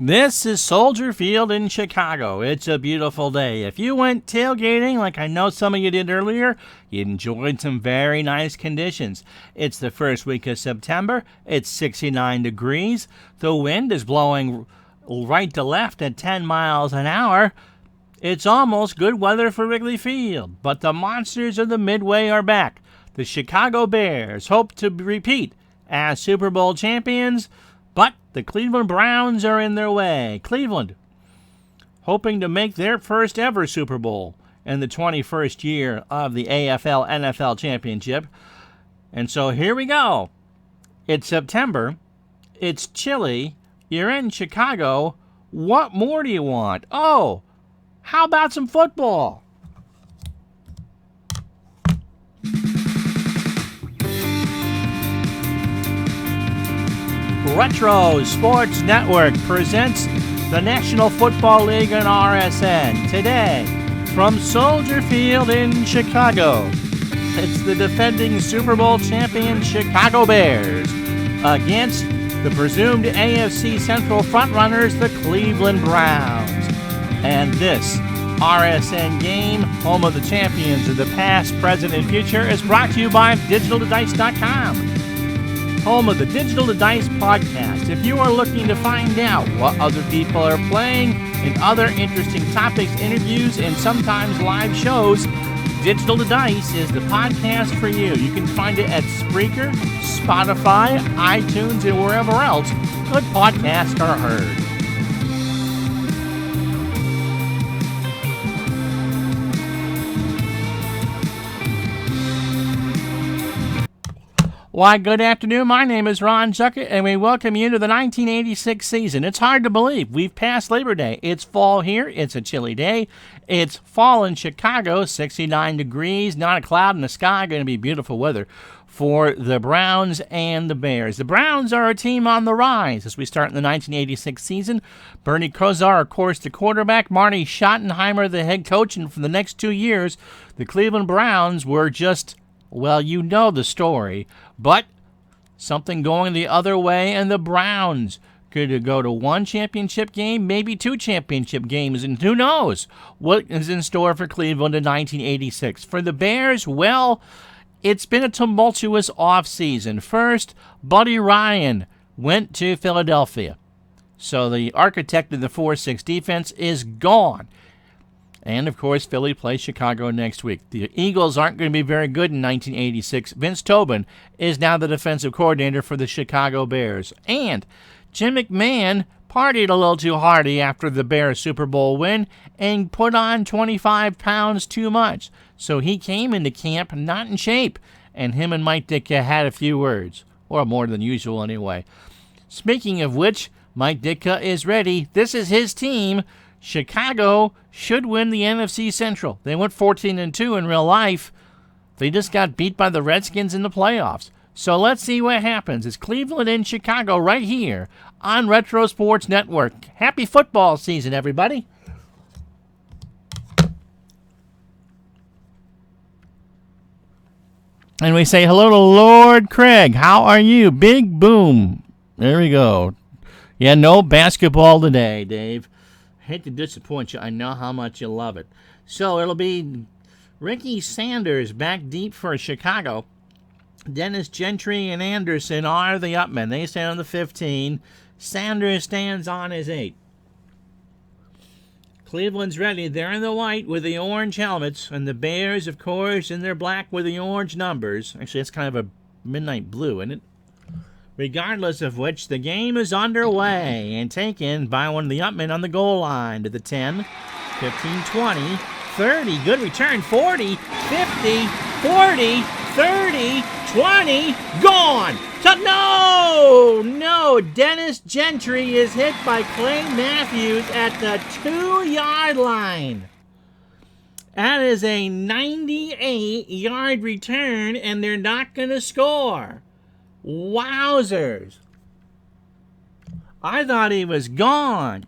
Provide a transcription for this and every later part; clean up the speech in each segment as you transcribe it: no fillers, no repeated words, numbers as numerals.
This is Soldier Field in Chicago. It's a beautiful day. If you went tailgating like I know some of you did earlier, you enjoyed some very nice conditions. It's the first week of September. It's 69 degrees. The wind is blowing right to left at 10 miles an hour. It's almost good weather for Wrigley Field, but the monsters of the Midway are back. The Chicago Bears hope to repeat as Super Bowl champions, but the Cleveland Browns are in their way. Cleveland hoping to make their first ever Super Bowl in the 21st year of the AFL-NFL Championship. And so here we go. It's September. It's chilly. You're in Chicago. What more do you want? Oh, how about some football? Retro Sports Network presents the National Football League and RSN. Today, from Soldier Field in Chicago, it's the defending Super Bowl champion Chicago Bears against the presumed AFC Central frontrunners, the Cleveland Browns. And this RSN game, home of the champions of the past, present, and future, is brought to you by DigitalToDice.com. Home of the Digital to Dice podcast. If you are looking to find out what other people are playing and other interesting topics, interviews, and sometimes live shows, Digital to Dice is the podcast for you. You can find it at Spreaker, Spotify, iTunes, and wherever else good podcasts are heard. Why, good afternoon. My name is Ron Zucker, and we welcome you to the 1986 season. It's hard to believe. We've passed Labor Day. It's fall here. It's a chilly day. It's fall in Chicago, 69 degrees, not a cloud in the sky. Going to be beautiful weather for the Browns and the Bears. The Browns are a team on the rise as we start in the 1986 season. Bernie Kosar, of course, the quarterback. Marty Schottenheimer, the head coach. And for the next 2 years, the Cleveland Browns were just... well, you know the story, but something going the other way, and the Browns could go to one championship game, maybe two championship games, and who knows what is in store for Cleveland in 1986. For the Bears, well, it's been a tumultuous offseason. First, Buddy Ryan went to Philadelphia, so the architect of the 4-6 defense is gone. And, of course, Philly plays Chicago next week. The Eagles aren't going to be very good in 1986. Vince Tobin is now the defensive coordinator for the Chicago Bears. And Jim McMahon partied a little too hardy after the Bears Super Bowl win and put on 25 pounds too much. So he came into camp not in shape. And him and Mike Ditka had a few words. Or more than usual, anyway. Speaking of which, Mike Ditka is ready. This is his team. Chicago should win the NFC Central. They went 14-2 in real life. They just got beat by the Redskins in the playoffs. So let's see what happens. It's Cleveland and Chicago right here on Retro Sports Network. Happy football season, everybody. And we say hello to Lord Craig. How are you? Big boom. There we go. Yeah, no basketball today, Dave. Hate to disappoint you. I know how much you love it. So it'll be Ricky Sanders back deep for Chicago. Dennis Gentry and Anderson are the upmen. They stand on the 15. Sanders stands on his 8. Cleveland's ready. They're in the white with the orange helmets. And the Bears, of course, in their black with the orange numbers. Actually, it's kind of a midnight blue, isn't it? Regardless of which, the game is underway and taken by one of the upmen on the goal line to the 10, 15, 20, 30, good return, 40, 50, 40, 30, 20, gone! So, no, Dennis Gentry is hit by Clay Matthews at the 2-yard line. That is a 98-yard return, and they're not going to score. Wowzers. I thought he was gone.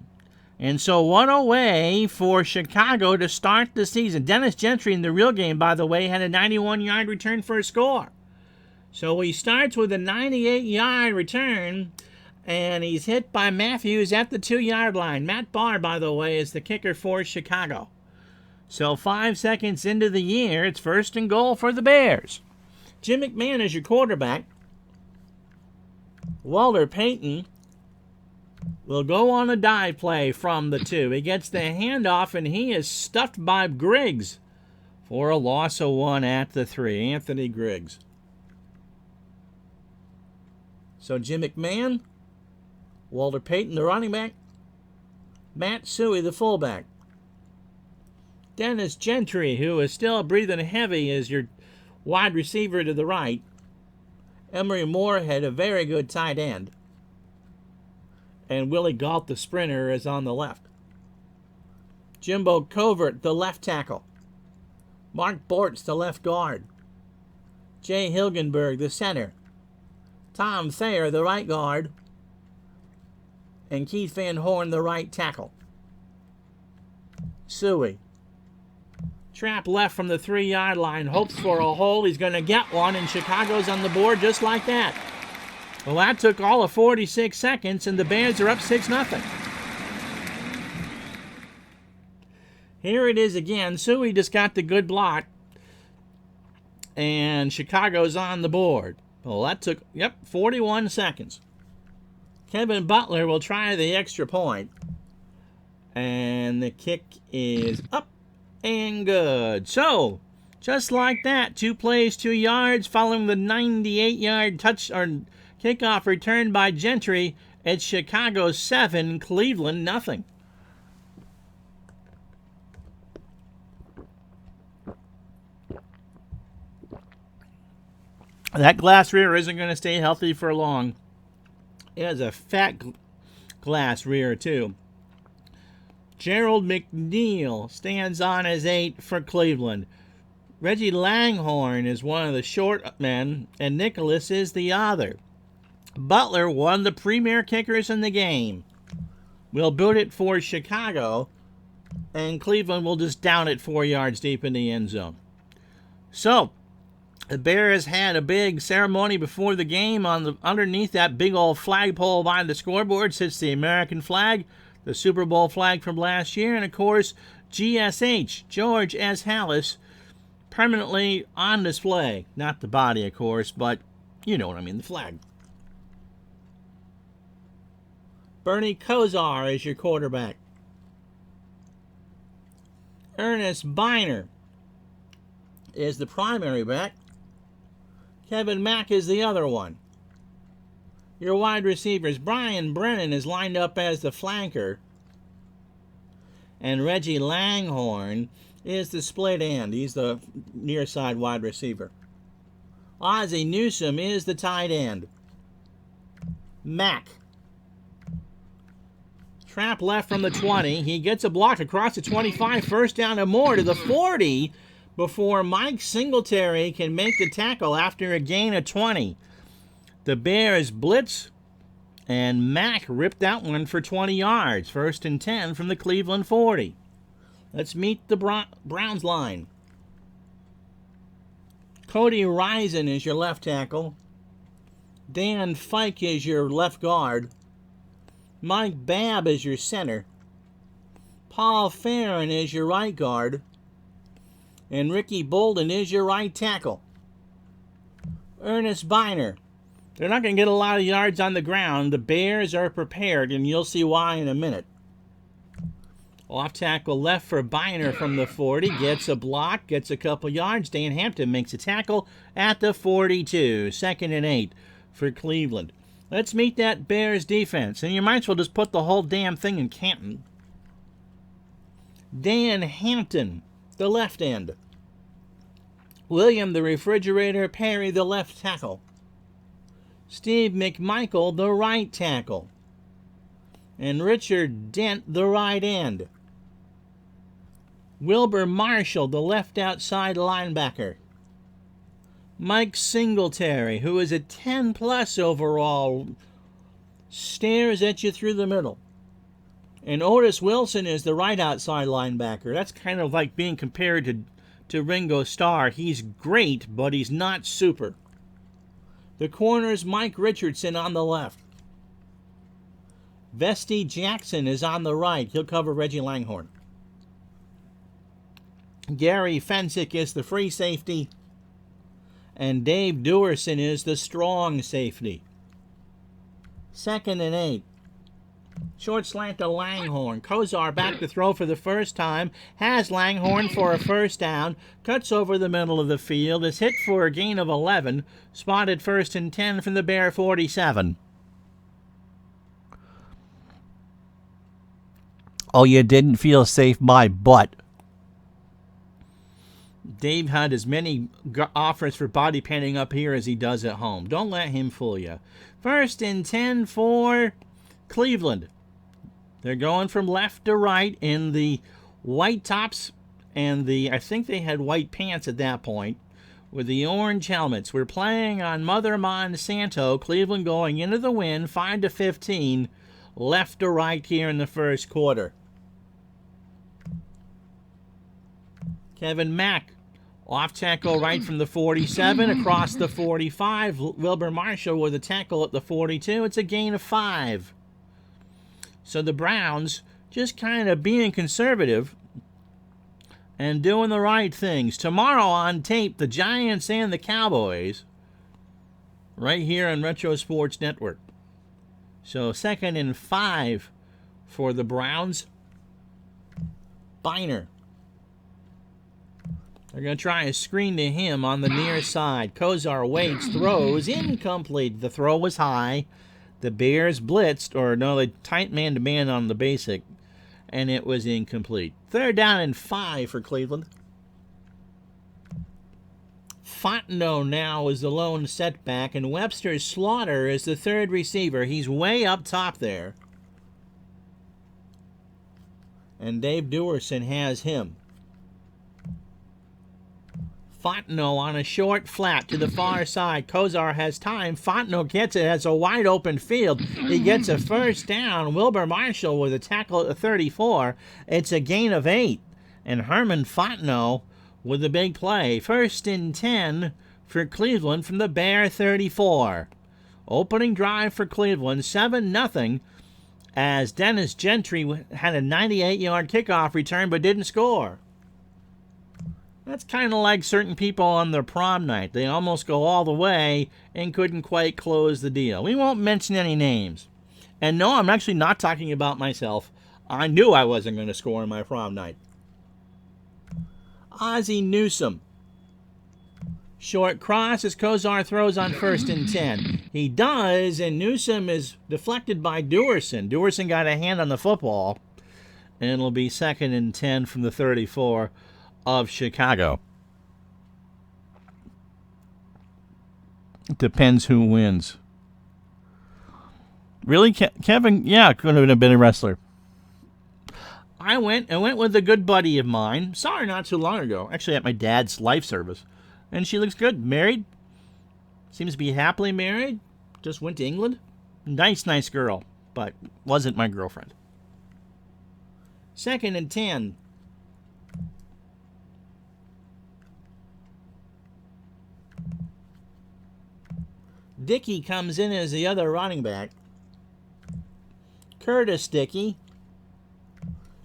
And so what a way for Chicago to start the season. Dennis Gentry in the real game, by the way, had a 91-yard return for a score. So he starts with a 98-yard return, And he's hit by Matthews at the 2-yard line. Matt Barr, by the way, is the kicker for Chicago. So 5 seconds into the year, it's 1st and goal for the Bears. Jim McMahon is your quarterback. Walter Payton will go on a dive play from the 2. He gets the handoff, and he is stuffed by Griggs for a loss of 1 at the 3. Anthony Griggs. So Jim McMahon, Walter Payton, the running back, Matt Suhey, the fullback. Dennis Gentry, who is still breathing heavy, is your wide receiver to the right. Emery Moorhead, a very good tight end. And Willie Galt, the sprinter, is on the left. Jimbo Covert, the left tackle. Mark Bortz, the left guard. Jay Hilgenberg, the center. Tom Thayer, the right guard. And Keith Van Horn, the right tackle. Suhey. Trap left from the 3-yard line. Hopes for a hole. He's going to get one, and Chicago's on the board just like that. Well, that took all of 46 seconds, and the Bears are up 6-0. Here it is again. Suhey just got the good block, and Chicago's on the board. Well, that took, 41 seconds. Kevin Butler will try the extra point, and the kick is up and good. So, just like that, 2 plays, 2 yards, following the 98-yard touch or kickoff return by Gentry. It's Chicago 7, Cleveland nothing. That glass rear isn't going to stay healthy for long. It has a fat glass rear, too. Gerald McNeil stands on as 8 for Cleveland. Reggie Langhorne is one of the short men, and Nicholas is the other. Butler, one of the premier kickers in the game, will boot it for Chicago, and Cleveland will just down it 4 yards deep in the end zone. So, the Bears had a big ceremony before the game. Underneath that big old flagpole by the scoreboard sits the American flag, the Super Bowl flag from last year, and of course, GSH, George S. Hallis, permanently on display. Not the body, of course, but you know what I mean, the flag. Bernie Kosar is your quarterback. Ernest Biner is the primary back. Kevin Mack is the other one. Your wide receivers, Brian Brennan is lined up as the flanker. And Reggie Langhorne is the split end. He's the near side wide receiver. Ozzie Newsome is the tight end. Mack. Trap left from the 20. He gets a block across the 25. First down and more to the 40 before Mike Singletary can make the tackle after a gain of 20. The Bears blitz, and Mack ripped that one for 20 yards. 1st and 10 from the Cleveland 40. Let's meet the Browns line. Cody Risen is your left tackle. Dan Fike is your left guard. Mike Babb is your center. Paul Farron is your right guard. And Ricky Bolden is your right tackle. Ernest Biner. They're not going to get a lot of yards on the ground. The Bears are prepared, and you'll see why in a minute. Off tackle left for Biner from the 40. Gets a block, gets a couple yards. Dan Hampton makes a tackle at the 42. 2nd and 8 for Cleveland. Let's meet that Bears defense. And you might as well just put the whole damn thing in Canton. Dan Hampton, the left end. William the Refrigerator Perry, the left tackle. Steve McMichael, the right tackle. And Richard Dent, the right end. Wilbur Marshall, the left outside linebacker. Mike Singletary, who is a 10-plus overall, stares at you through the middle. And Otis Wilson is the right outside linebacker. That's kind of like being compared to Ringo Starr. He's great, but he's not super. The corner's Mike Richardson on the left. Vesti Jackson is on the right. He'll cover Reggie Langhorne. Gary Fensick is the free safety. And Dave Dewerson is the strong safety. 2nd and 8. Short slant to Langhorne. Kozar back to throw for the first time. Has Langhorne for a first down. Cuts over the middle of the field. Is hit for a gain of 11. Spotted 1st and 10 from the Bear 47. Oh, you didn't feel safe, my butt. Dave had as many offers for body painting up here as he does at home. Don't let him fool you. 1st and 10 for Cleveland. They're going from left to right in the white tops and I think they had white pants at that point, with the orange helmets. We're playing on Mother Monsanto. Cleveland going into the win, 5-15, left to right here in the first quarter. Kevin Mack, off tackle right from the 47, across the 45. Wilbur Marshall with a tackle at the 42. It's a gain of 5. So the Browns just kind of being conservative and doing the right things. Tomorrow on tape, the Giants and the Cowboys, right here on Retro Sports Network. So 2nd and 5 for the Browns. Biner. They're going to try a screen to him on the near side. Kozar waits, throws, incomplete. The throw was high. The Bears blitzed, or no, they tight man-to-man on the basic, and it was incomplete. 3rd down and 5 for Cleveland. Fontenot now is the lone setback, and Webster Slaughter is the 3rd receiver. He's way up top there. And Dave Dewerson has him. Fontenot on a short flat to the far side. Kozar has time. Fontenot gets it. Has a wide open field. He gets a first down. Wilbur Marshall with a tackle at the 34. It's a gain of 8. And Herman Fontenot with a big play. 1st and 10 for Cleveland from the Bear 34. Opening drive for Cleveland, 7-0, as Dennis Gentry had a 98-yard kickoff return but didn't score. That's kind of like certain people on their prom night. They almost go all the way and couldn't quite close the deal. We won't mention any names. And no, I'm actually not talking about myself. I knew I wasn't going to score on my prom night. Ozzie Newsome. Short cross as Kozar throws on 1st and 10. He does, and Newsome is deflected by Dewerson. Dewerson got a hand on the football. And it'll be 2nd and 10 from the 34 of Chicago. It depends who wins. Really, Kevin? Yeah, could have been a wrestler. I went with a good buddy of mine. Saw her not too long ago. Actually, at my dad's life service, and she looks good. Married. Seems to be happily married. Just went to England. Nice girl, but wasn't my girlfriend. 2nd and 10. Dickey comes in as the other running back. Curtis Dickey.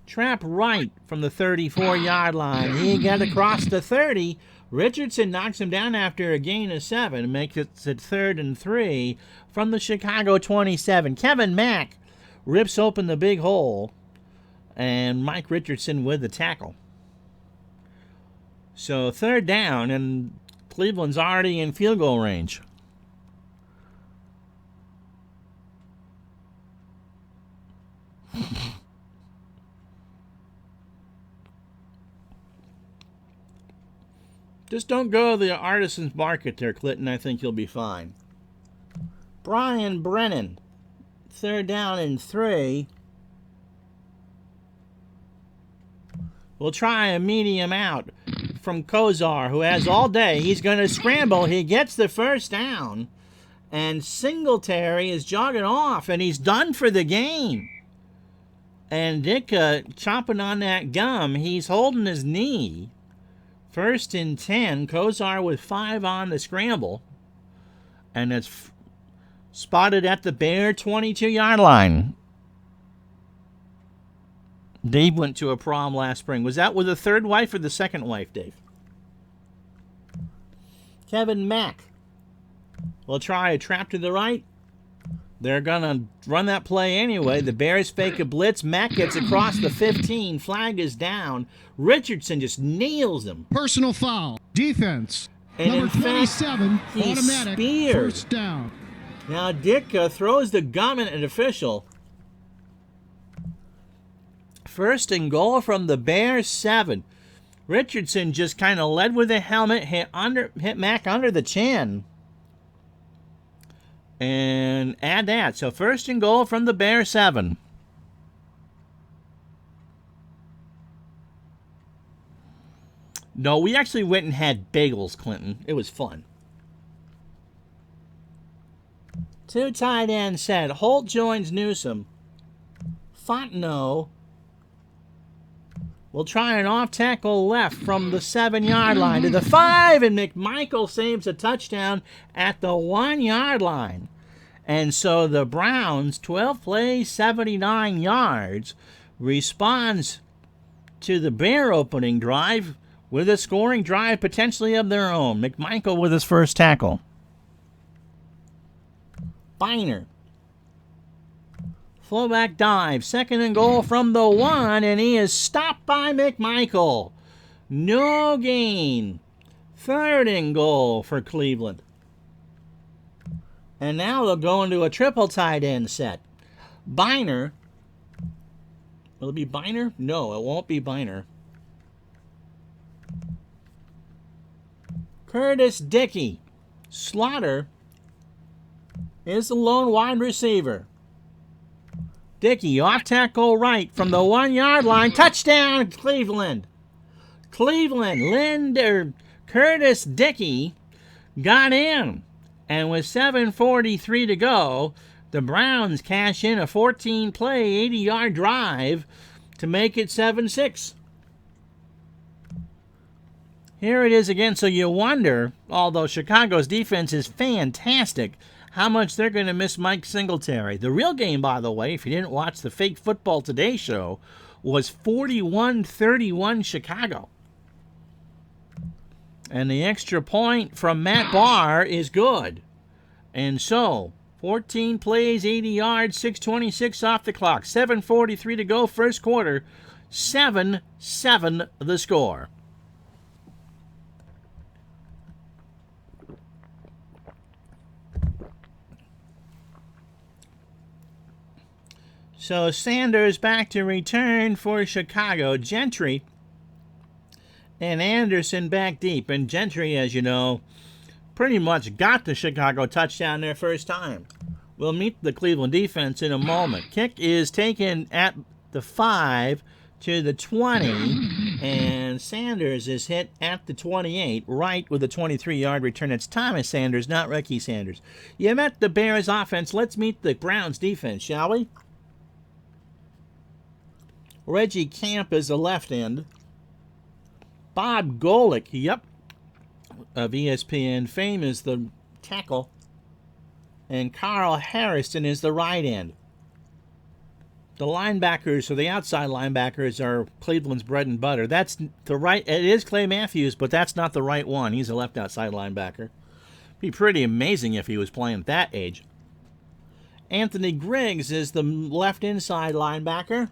Trap right from the 34-yard line. He got across the 30. Richardson knocks him down after a gain of 7. Makes it 3rd and 3 from the Chicago 27. Kevin Mack rips open the big hole. And Mike Richardson with the tackle. So 3rd down, and Cleveland's already in field goal range. Just don't go to the Artisans Market there, Clinton. I think you'll be fine. Brian Brennan. 3rd down and 3. We'll try a medium out from Kozar, who has all day. He's going to scramble. He gets the first down. And Singletary is jogging off, and he's done for the game. And Ditka chomping on that gum. He's holding his knee. 1st and 10. Kozar with 5 on the scramble. And it's spotted at the Bear 22-yard line. Dave went to a prom last spring. Was that with the third wife or the second wife, Dave? Kevin Mack will try a trap to the right. They're going to run that play anyway. The Bears fake a blitz. Mack gets across the 15. Flag is down. Richardson just nails him. Personal foul. Defense. And Number 27, he automatic. Speared. First down. Now Ditka throws the gun at an official. First and goal from the Bears 7. Richardson just kind of led with the helmet, hit Mack under the chin. And add that. So first and goal from the Bears 7. No, we actually went and had bagels, Clinton. It was fun. 2 tight end set. Holt joins Newsom. Fontenot will try an off-tackle left from the 7-yard line to the 5, and McMichael saves a touchdown at the 1-yard line. And so the Browns, 12 plays, 79 yards, responds to the Bear opening drive with a scoring drive potentially of their own. McMichael with his first tackle. Biner. Fullback dive, 2nd and goal from the 1, and he is stopped by McMichael. No gain. 3rd and goal for Cleveland. And now they'll go into a triple tight end set. Biner. Will it be Biner? No, it won't be Biner. Curtis Dickey. Slaughter is the lone wide receiver. Dickey off tackle right from the 1-yard line. Touchdown, Cleveland. Curtis Dickey got in. And with 7:43 to go, the Browns cash in a 14-play, 80-yard drive to make it 7-6. Here it is again, so you wonder, although Chicago's defense is fantastic, how much they're going to miss Mike Singletary. The real game, by the way, if you didn't watch the Fake Football Today show, was 41-31 Chicago. And the extra point from Matt Barr is good. And so, 14 plays, 80 yards, 6:26 off the clock, 7:43 to go, first quarter, 7-7 the score. So Sanders back to return for Chicago. Gentry and Anderson back deep. And Gentry, as you know, pretty much got the Chicago touchdown their first time. We'll meet the Cleveland defense in a moment. Kick is taken at the 5 to the 20. And Sanders is hit at the 28, right with a 23-yard return. It's Thomas Sanders, not Ricky Sanders. You met the Bears offense. Let's meet the Browns defense, shall we? Reggie Camp is the left end. Bob Golick, of ESPN fame, is the tackle. And Carl Harrison is the right end. The linebackers, or the outside linebackers, are Cleveland's bread and butter. That's the right. It is Clay Matthews, but that's not the right one. He's a left outside linebacker. Be pretty amazing if he was playing at that age. Anthony Griggs is the left inside linebacker.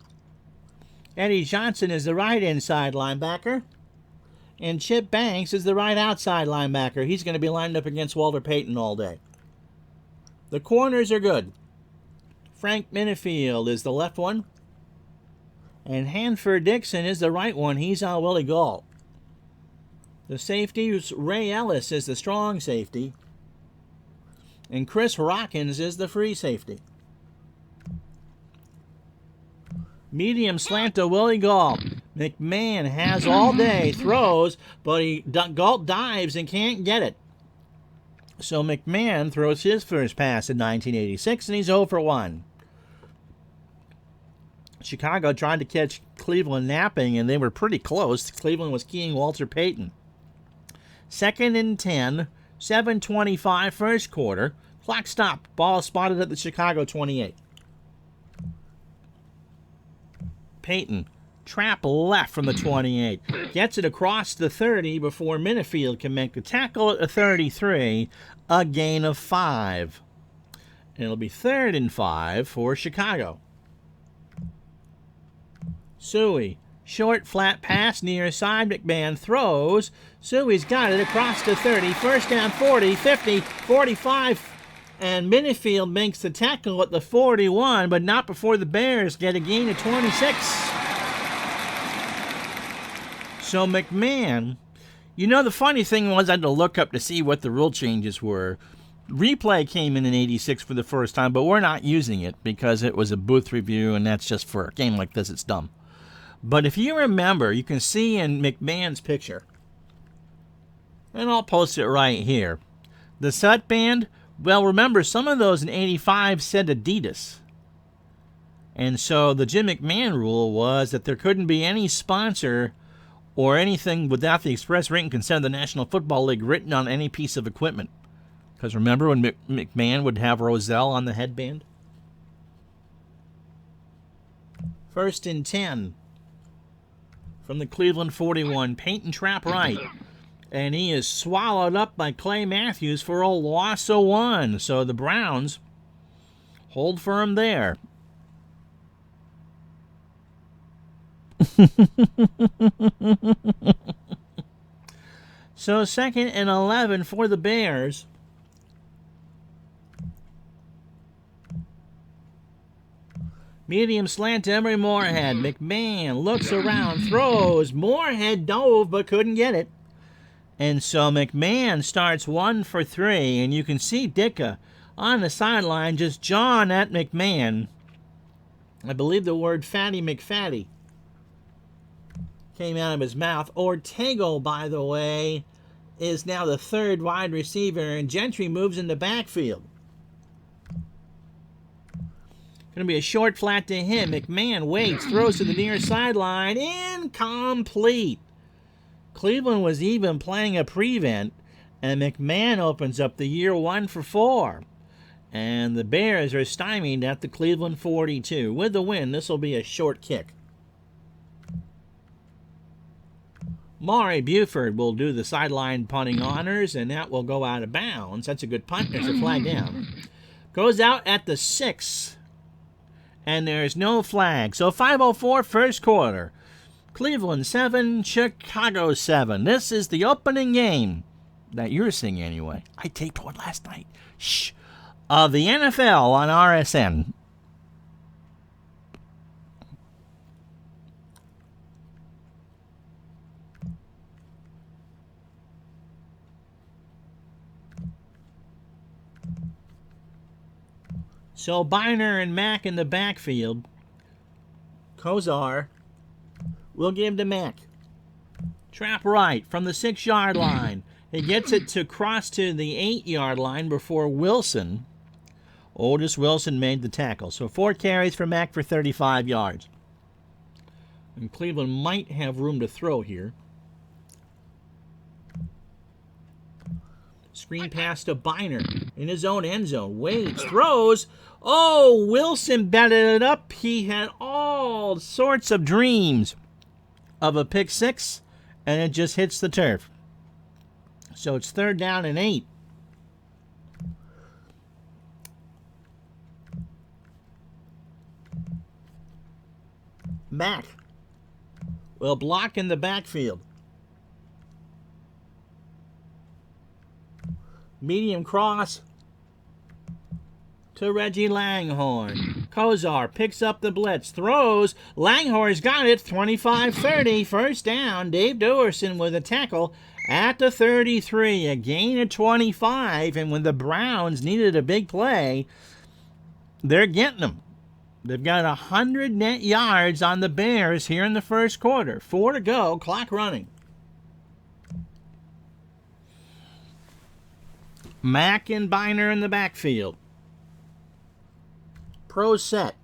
Eddie Johnson is the right inside linebacker. And Chip Banks is the right outside linebacker. He's going to be lined up against Walter Payton all day. The corners are good. Frank Minifield is the left one. And Hanford Dixon is the right one. He's on Willie Gault. The safeties, Ray Ellis is the strong safety. And Chris Hawkins is the free safety. Medium slant to Willie Gault. McMahon has all day, throws, but Gault dives and can't get it. So McMahon throws his first pass in 1986, and he's 0 for 1. Chicago tried to catch Cleveland napping, and they were pretty close. Cleveland was keying Walter Payton. 2nd and 10, 7:25 first quarter. Clock stopped. Ball spotted at the Chicago 28. Payton Trap left from the 28. Gets it across the 30 before Minifield can make the tackle at the 33. A gain of 5. And it'll be 3rd and 5 for Chicago. Suey. Short, flat pass near side. McMahon throws. Suey's got it across the 30. First down, 40, 50, 45. And Minifield makes the tackle at the 41, but not before the Bears get a gain of 26. So McMahon, you know, the funny thing was I had to look up to see what the rule changes were. Replay came in 86 for the first time, but we're not using it because it was a booth review, and that's just for a game like this, it's dumb. But if you remember, you can see in McMahon's picture, and I'll post it right here, the set band, well, remember, some of those in 85 said Adidas. And so the Jim McMahon rule was that there couldn't be any sponsor or anything without the express written consent of the National Football League written on any piece of equipment. Because remember when McMahon would have Roselle on the headband? 1st and 10 from the Cleveland 41. Peyton Trap right. And he is swallowed up by Clay Matthews for a loss of 1. So the Browns hold firm there. So 2nd and 11 for the Bears. Medium slant to Emery Moorhead. McMahon looks around, throws. Moorhead dove but couldn't get it. And so McMahon starts 1 for 3. And you can see Ditka on the sideline just jawing at McMahon. I believe the word Fatty McFatty came out of his mouth. Ortego, by the way, is now the 3rd wide receiver. And Gentry moves in the backfield. Going to be a short flat to him. McMahon waits, throws to the near sideline. Incomplete. Cleveland was even playing a prevent, and McMahon opens up the year 1 for 4. And the Bears are stymied at the Cleveland 42. With the win, this will be a short kick. Maury Buford will do the sideline punting honors, and that will go out of bounds. That's a good punt. There's a flag down. Goes out at the 6. And there's no flag. So 5:04 first quarter. Cleveland 7, Chicago 7. This is the opening game that you're seeing anyway. I taped one last night. Shh. Of the NFL on RSN. So Biner and Mack in the backfield. Kozar will give to Mack. Trap right from the 6-yard line. He gets it to cross to the 8-yard line before Wilson. Otis Wilson made the tackle. So 4 carries for Mack for 35 yards. And Cleveland might have room to throw here. Screen pass to Biner in his own end zone. Waits, throws. Oh, Wilson batted it up. He had all sorts of dreams of a pick 6, and it just hits the turf. So it's 3rd down and 8. Mack will block in the backfield. Medium cross to Reggie Langhorne. Kozar picks up the blitz, throws. Langhorne's got it, 25-30, first down. Dave Doerson with a tackle at the 33, a gain of 25. And when the Browns needed a big play, they're getting them. They've got 100 net yards on the Bears here in the first quarter. 4 to go, clock running. Mack and Biner in the backfield. Pro set.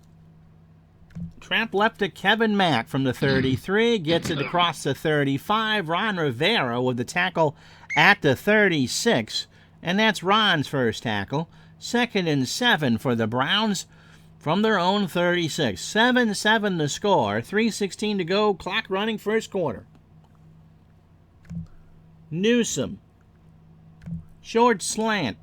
Trap left to Kevin Mack from the 33. Gets it across the 35. Ron Rivera with the tackle at the 36. And that's Ron's first tackle. 2nd and 7 for the Browns. from their own 36. 7-7 the score. 3:16 to go. Clock running first quarter. Newsom. Short slant.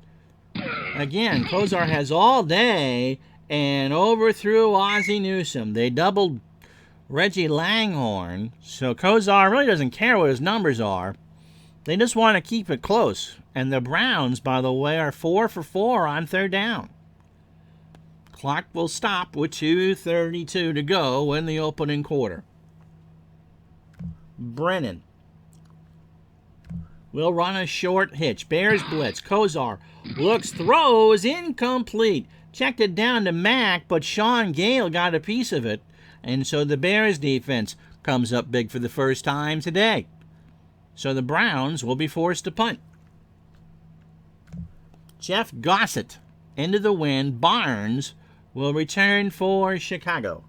Again, Kozar has all day and overthrew Ozzie Newsom. They doubled Reggie Langhorne, so Kozar really doesn't care what his numbers are. They just want to keep it close. And the Browns, by the way, are 4 for 4 on third down. Clock will stop with 2:32 to go in the opening quarter. Brennan will run a short hitch. Bears blitz. Kozar looks, throws, incomplete. Checked it down to Mack, but Sean Gale got a piece of it. And so the Bears defense comes up big for the first time today. So the Browns will be forced to punt. Jeff Gossett into the wind. Barnes will return for Chicago.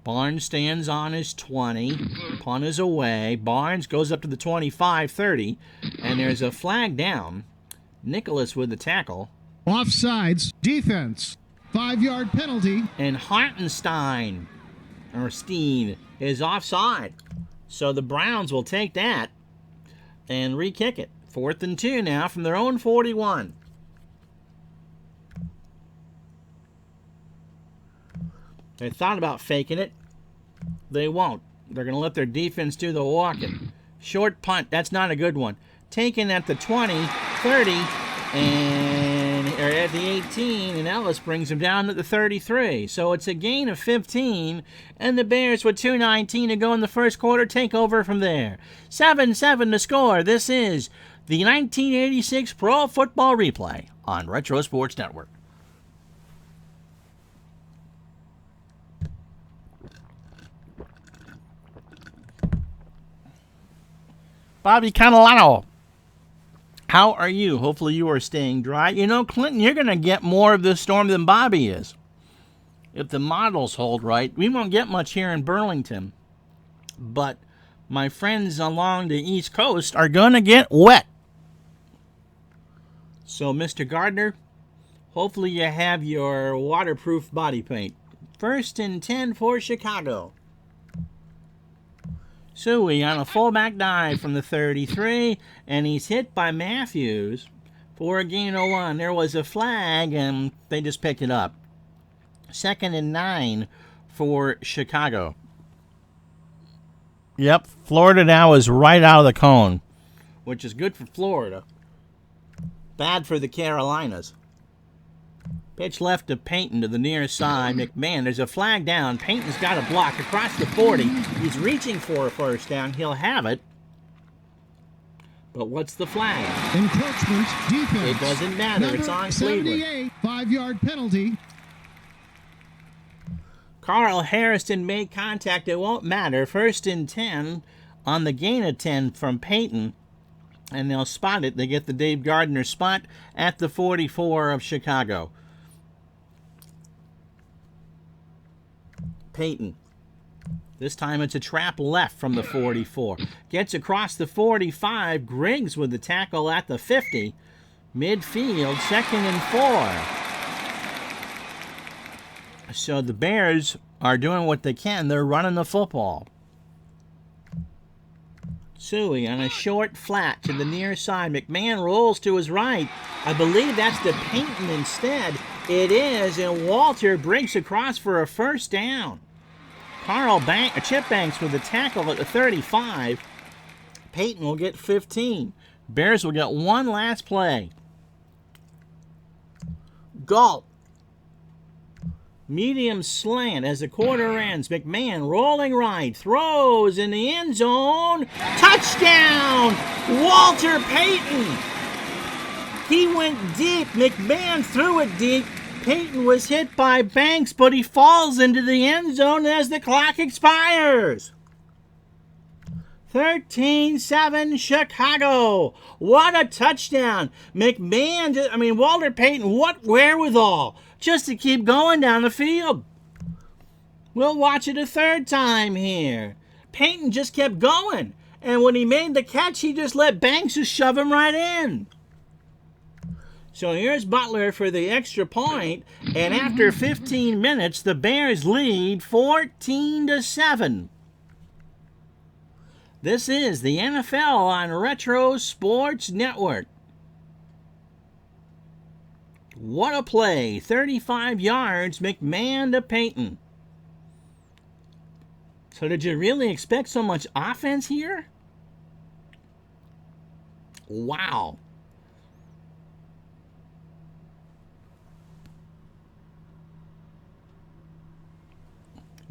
Barnes stands on his 20. Punt is away. Barnes goes up to the 25-30. And there's a flag down. Nicholas with the tackle. Offsides. Defense. 5-yard penalty. And Hartenstein, or Steen, is offside. So the Browns will take that and re-kick it. 4th and 2 now from their own 41. They thought about faking it. They won't. They're going to let their defense do the walking. Short punt. That's not a good one. Taken at the 20, 30, or at the 18, and Ellis brings him down to the 33. So it's a gain of 15, and the Bears with 2:19 to go in the first quarter take over from there. 7-7 to score. This is the 1986 Pro Football Replay on Retro Sports Network. Bobby Catalano, how are you? Hopefully you are staying dry. You know, Clinton, you're going to get more of this storm than Bobby is. If the models hold right, we won't get much here in Burlington. But my friends along the East Coast are going to get wet. So, Mr. Gardner, hopefully you have your waterproof body paint. 1st and 10 for Chicago. Suey on a fullback dive from the 33, and he's hit by Matthews for a gain of 1. There was a flag, and they just picked it up. 2nd and 9 for Chicago. Yep, Florida now is right out of the cone, which is good for Florida. Bad for the Carolinas. Pitch left to Payton to the near side. McMahon, there's a flag down. Payton's got a block across the 40. He's reaching for a first down. He'll have it. But what's the flag? Encroachment defense. It doesn't matter. Number It's on 78, Cleveland. 5-yard penalty. Carl Harrison made contact. It won't matter. 1st and 10 on the gain of 10 from Payton. And they'll spot it. They get the Dave Gardner spot at the 44 of Chicago. Payton. This time it's a trap left from the 44. Gets across the 45. Griggs with the tackle at the 50. Midfield, 2nd and 4. So the Bears are doing what they can. They're running the football. Suey on a short flat to the near side. McMahon rolls to his right. I believe that's to Payton instead. It is, and Walter breaks across for a first down. Chip Banks with the tackle at the 35. Payton will get 15. Bears will get one last play. Galt. Medium slant as the quarter ends. McMahon rolling right. Throws in the end zone. Touchdown! Walter Payton. He went deep. McMahon threw it deep. Payton was hit by Banks, but he falls into the end zone as the clock expires. 13-7 Chicago. What a touchdown. Walter Payton, what wherewithal just to keep going down the field. We'll watch it a third time here. Payton just kept going, and when he made the catch, he just let Banks just shove him right in. So here's Butler for the extra point, and after 15 minutes, the Bears lead 14-7. This is the NFL on Retro Sports Network. What a play. 35 yards, McMahon to Payton. So did you really expect so much offense here? Wow.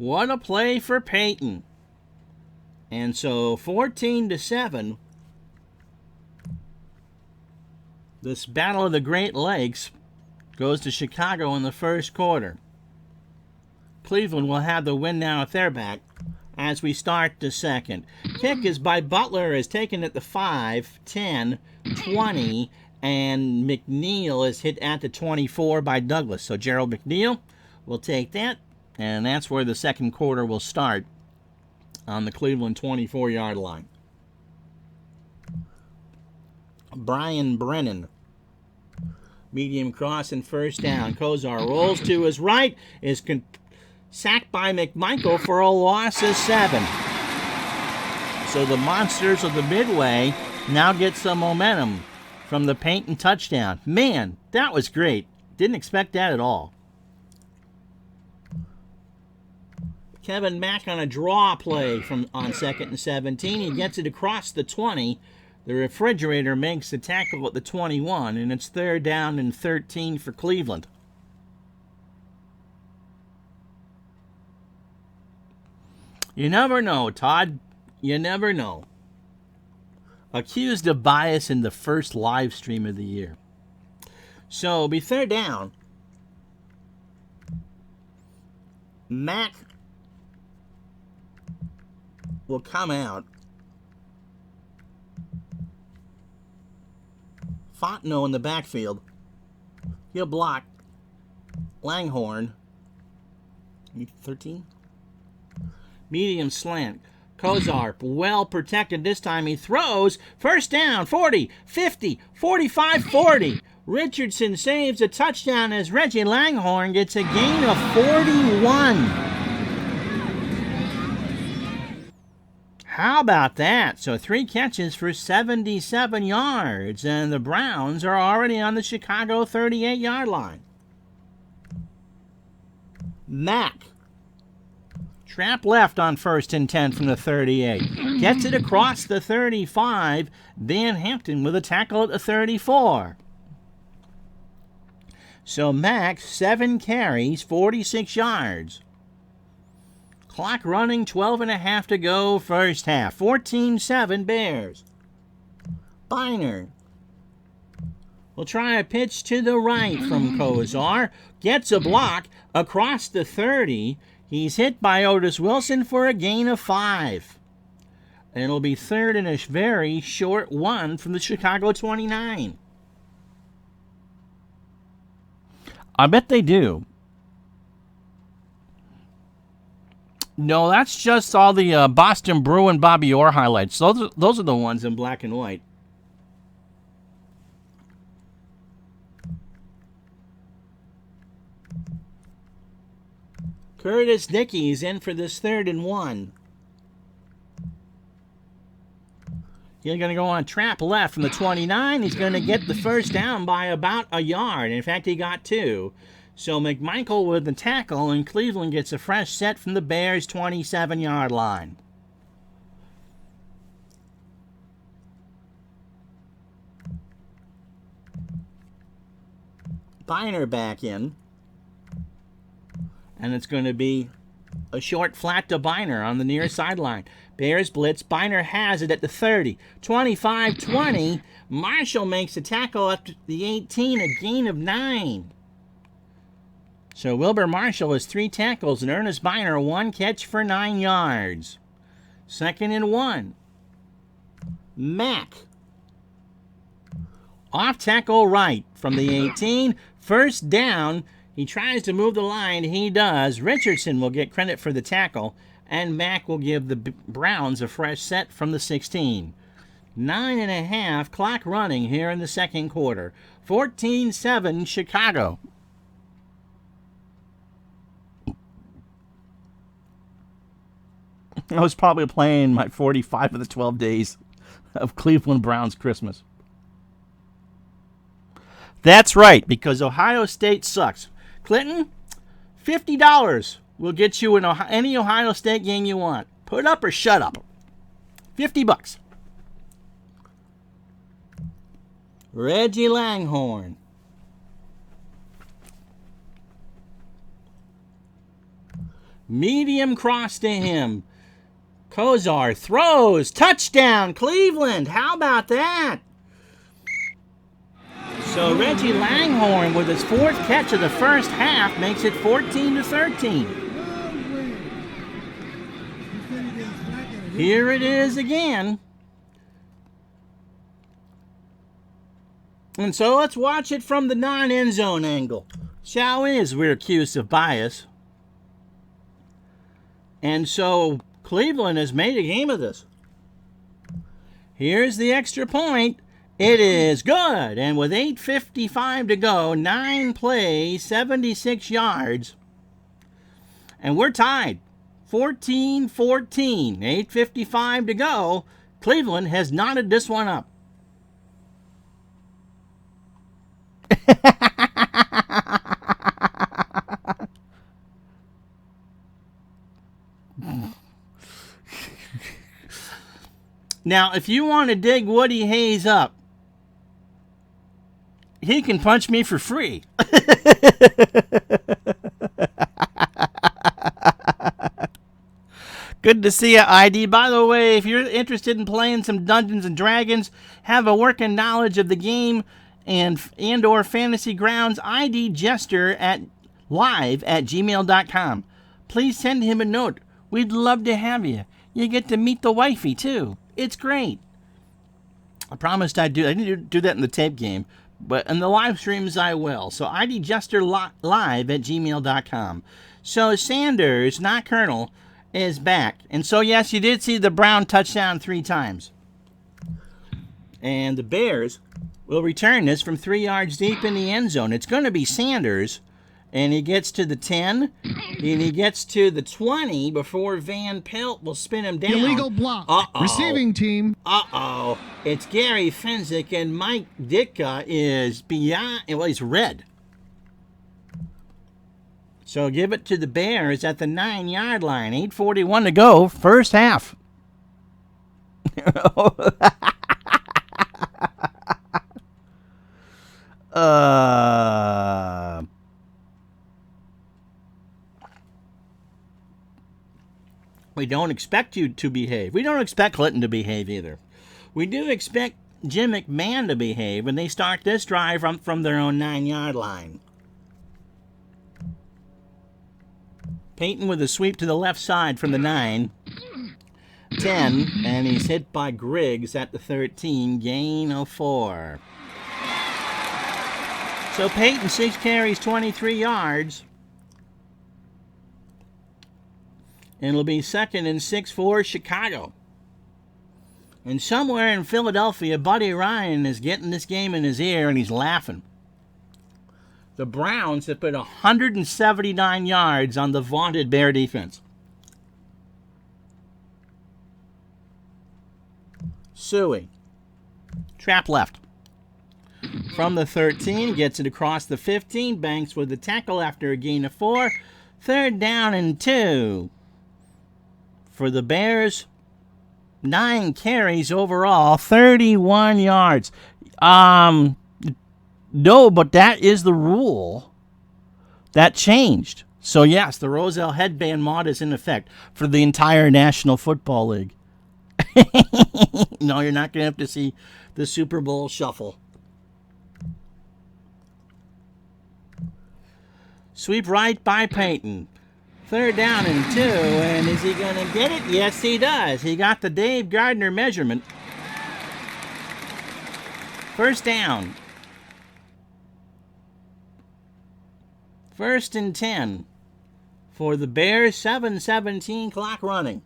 What a play for Payton. And so 14-7. This Battle of the Great Lakes goes to Chicago in the first quarter. Cleveland will have the win now at their back as we start the second. Kick is by Butler, is taken at the 5, 10, 20, and McNeil is hit at the 24 by Douglas. So Gerald McNeil will take that, and that's where the second quarter will start on the Cleveland 24-yard line. Brian Brennan, medium cross and first down. Kozar rolls to his right, is sacked by McMichael for a loss of 7. So the Monsters of the Midway now get some momentum from the Payton touchdown. Man, that was great. Didn't expect that at all. Kevin Mack on a draw play on 2nd and 17. He gets it across the 20. The Refrigerator makes the tackle at the 21, and it's 3rd down and 13 for Cleveland. You never know, Todd. You never know. Accused of bias in the first live stream of the year. So it'll be 3rd down. Mack will come out. Fontenot in the backfield. He'll block Langhorne. 13. Medium slant. Kozar, well protected this time. He throws. First down, 40, 50, 45, 40. Richardson saves a touchdown as Reggie Langhorne gets a gain of 41. How about that? So 3 catches for 77 yards, and the Browns are already on the Chicago 38-yard line. Mack. Trap left on 1st and 10 from the 38. Gets it across the 35. Van Hampton with a tackle at the 34. So Mack, 7 carries, 46 yards. Clock running, 12.5 to go, first half. 14-7 Bears. Biner will try a pitch to the right from Kozar. Gets a block across the 30. He's hit by Otis Wilson for a gain of 5. And it'll be 3rd and a very short 1 from the Chicago 29. I bet they do. No, that's just all the Boston Bruin Bobby Orr highlights. Those are the ones in black and white. Curtis Dickey's in for this 3rd and 1. He's going to go on trap left from the 29. He's going to get the first down by about a yard. In fact, he got 2. So McMichael with the tackle, and Cleveland gets a fresh set from the Bears' 27-yard line. Biner back in. And it's going to be a short flat to Biner on the near sideline. Bears blitz. Biner has it at the 30. 25-20. Marshall makes a tackle up to the 18, a gain of 9. So Wilbur Marshall has 3 tackles, and Ernest Biner 1 catch for 9 yards. 2nd and 1. Mack. Off tackle right from the 18. First down. He tries to move the line. He does. Richardson will get credit for the tackle, and Mack will give the Browns a fresh set from the 16. 9.5, clock running here in the second quarter. 14-7 Chicago. I was probably playing my 45 of the 12 days of Cleveland Browns Christmas. That's right, because Ohio State sucks. Clinton, $50 will get you in any Ohio State game you want. Put up or shut up. $50. Reggie Langhorne. Medium cross to him. Kozar throws. Touchdown, Cleveland. How about that? So Reggie Langhorne, with his 4th catch of the first half, makes it 14-13. Here it is again. And so let's watch it from the non-end zone angle, shall we, as we're accused of bias. And so Cleveland has made a game of this. Here's the extra point. It is good. And with 8:55 to go, 9 plays, 76 yards. And we're tied. 14-14. 8:55 to go. Cleveland has knotted this one up. Now, if you want to dig Woody Hayes up, he can punch me for free. Good to see you, ID. By the way, if you're interested in playing some Dungeons and Dragons, have a working knowledge of the game and or Fantasy Grounds, ID Jester at live@gmail.com. Please send him a note. We'd love to have you. You get to meet the wifey, too. It's great. I promised I'd do. I didn't do that in the tape game, but in the live streams I will. So ID Jester live@gmail.com. So Sanders, not Colonel, is back. And so, yes, you did see the Brown touchdown 3 times. And the Bears will return this from 3 yards deep in the end zone. It's going to be Sanders, and he gets to the 10, and he gets to the 20 before Van Pelt will spin him down. Illegal block. Receiving team. It's Gary Fenwick, and Mike Ditka is beyond, well, he's red. So give it to the Bears at the 9-yard line. 8:41 to go, first half. We don't expect you to behave. We don't expect Clinton to behave either. We do expect Jim McMahon to behave when they start this drive from their own 9-yard line. Peyton with a sweep to the left side from the 9. 10, and he's hit by Griggs at the 13, gain of 4. So Peyton, 6 carries, 23 yards. And it'll be 2nd and 6 for Chicago. And somewhere in Philadelphia, Buddy Ryan is getting this game in his ear, and he's laughing. The Browns have put 179 yards on the vaunted Bear defense. Suey. Trap left. From the 13, gets it across the 15. Banks with the tackle after a gain of 4. 3rd down and 2. For the Bears, 9 carries overall, 31 yards. No, but that is the rule. That changed. So, yes, the Roselle headband mod is in effect for the entire National Football League. No, you're not going to have to see the Super Bowl shuffle. Sweep right by Peyton. 3rd down and 2, and is he going to get it? Yes, he does. He got the Dave Gardner measurement. 1st down. 1st and 10 for the Bears. 7:17 clock running.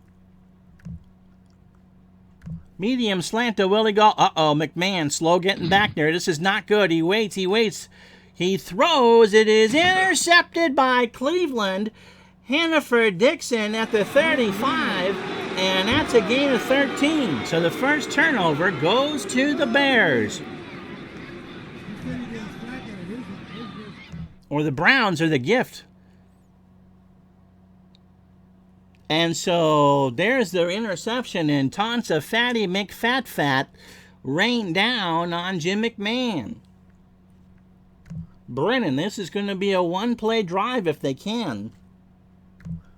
Medium slant to Willie Gall. Uh-oh, McMahon slow getting back there. This is not good. He waits. He throws. It is intercepted by Cleveland. Hannaford Dixon at the 35, and that's a gain of 13. So the first turnover goes to the Bears. Or the Browns are the gift. And so there's the interception, and Tonsa Fatty McFat rained down on Jim McMahon. Brennan, this is going to be a one-play drive if they can.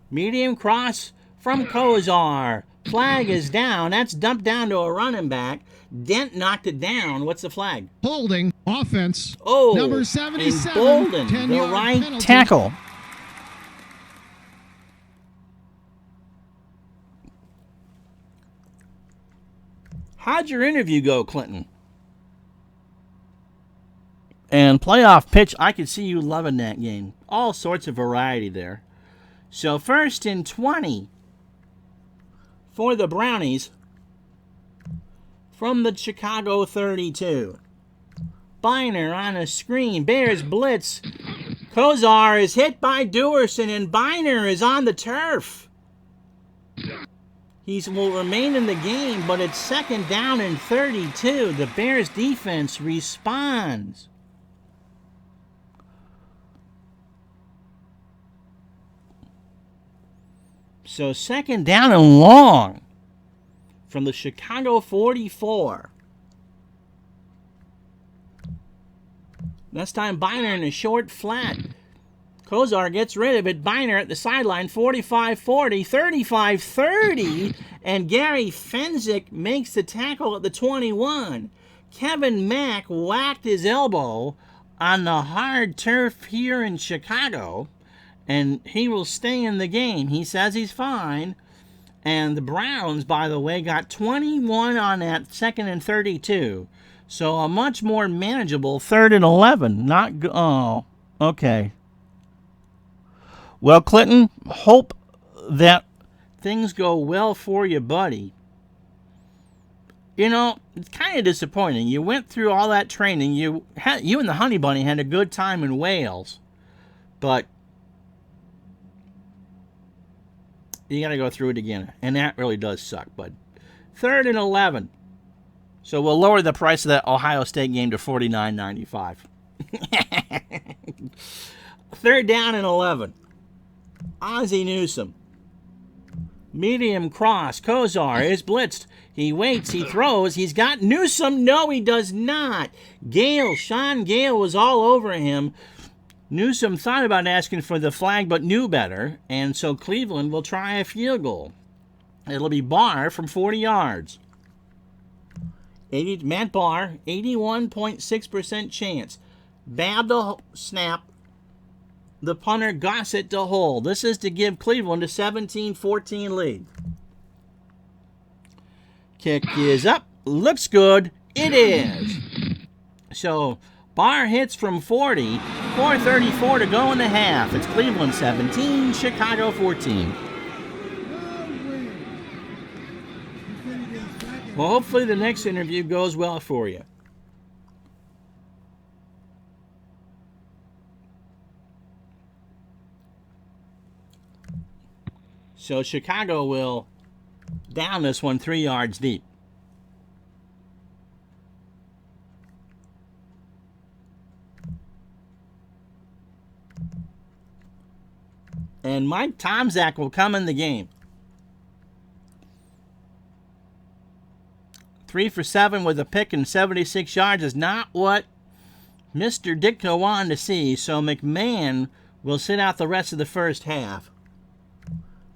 Medium cross from Kozar. Flag is down. That's dumped down to a running back. Dent knocked it down. What's the flag? Holding. Offense. Oh, number 77. Bolden, the right penalty. Tackle. How'd your interview go, Clinton? And playoff pitch, I could see you loving that game. All sorts of variety there. So 1st and 20 for the Brownies from the Chicago 32. Biner on a screen. Bears blitz. Kozar is hit by Dewerson, and Biner is on the turf. He will remain in the game, but it's 2nd down and 32. The Bears defense responds. So 2nd down and long from the Chicago 44. This time Biner in a short flat. Kozar gets rid of it. Biner at the sideline, 45-40, 35-30, and Gary Fenzik makes the tackle at the 21. Kevin Mack whacked his elbow on the hard turf here in Chicago, and he will stay in the game. He says he's fine. And the Browns, by the way, got 21 on that 2nd and 32. So a much more manageable 3rd and 11. Oh, okay. Well, Clinton, hope that things go well for you, buddy. You know, it's kind of disappointing. You went through all that training. You and the Honey Bunny had a good time in Wales. But you got to go through it again. And that really does suck, bud. 3rd and 11. So we'll lower the price of that Ohio State game to $49.95. 3rd down and 11. Ozzie Newsome. Medium cross. Kozar is blitzed. He waits. He throws. He's got Newsome. No, he does not. Sean Gale was all over him. Newsome thought about asking for the flag, but knew better. And so Cleveland will try a field goal. It'll be Barr from 40 yards. Matt Barr, 81.6% chance. Bad to snap. The punter Gossett to hold. This is to give Cleveland a 17-14 lead. Kick is up. Looks good. It is. So Barr hits from 40. 4:34 to go in the half. It's Cleveland 17, Chicago 14. Well, hopefully the next interview goes well for you. So Chicago will down this one 3 yards deep. And Mike Tomczak will come in the game. 3 for 7 with a pick and 76 yards is not what Mr. Ditka wanted to see, so McMahon will sit out the rest of the first half.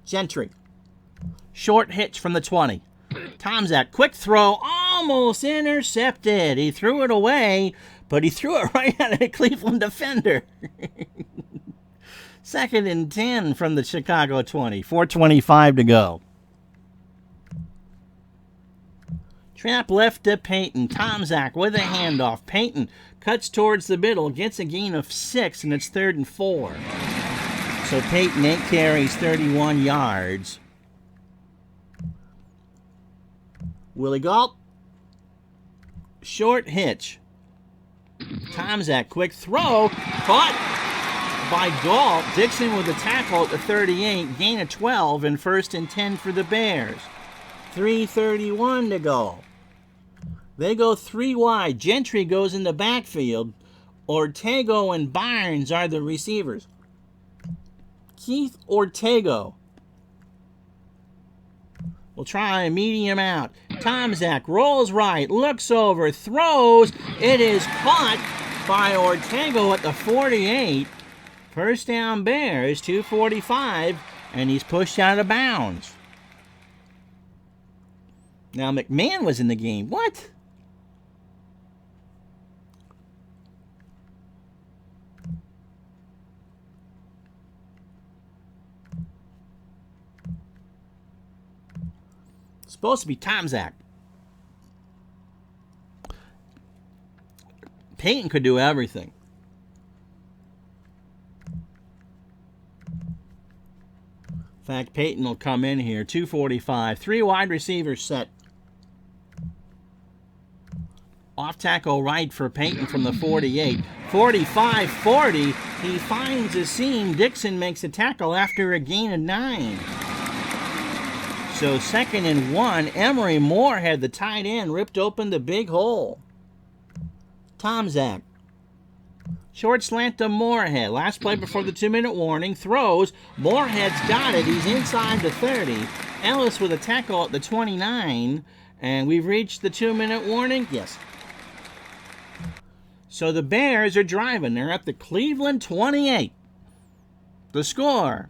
Gentry. Short hitch from the 20. Tomczak, quick throw, almost intercepted. He threw it away, but he threw it right at a Cleveland defender. 2nd and 10 from the Chicago 20. 4:25 to go. Trap left to Payton. Tomczak with a handoff. Payton cuts towards the middle, gets a gain of 6, and it's 3rd and 4. So Payton 8 carries, 31 yards. Willie Galt. Short hitch. Tomczak, quick throw. Caught by Galt. Dixon with the tackle at the 38. Gain of 12 and 1st and 10 for the Bears. 3:31 to go. They go 3 wide. Gentry goes in the backfield. Ortego and Barnes are the receivers. Keith Ortego will try a medium out. Tomczak rolls right, looks over, throws. It is caught by Ortego at the 48. First down Bears, 2:45, and he's pushed out of bounds. Now McMahon was in the game. What? Supposed to be Tomczak. Peyton could do everything. In fact, Peyton will come in here. 2:45. 3 wide receivers set. Off tackle right for Peyton from the 48. 45-40. He finds a seam. Dixon makes a tackle after a gain of 9. So 2nd and 1, Emery Moorhead, the tight end, ripped open the big hole. Tomczak. Short slant to Moorhead. Last play before the 2-minute warning. Throws. Moorhead's got it. He's inside the 30. Ellis with a tackle at the 29. And we've reached the 2-minute warning. Yes. So the Bears are driving. They're at the Cleveland 28. The score.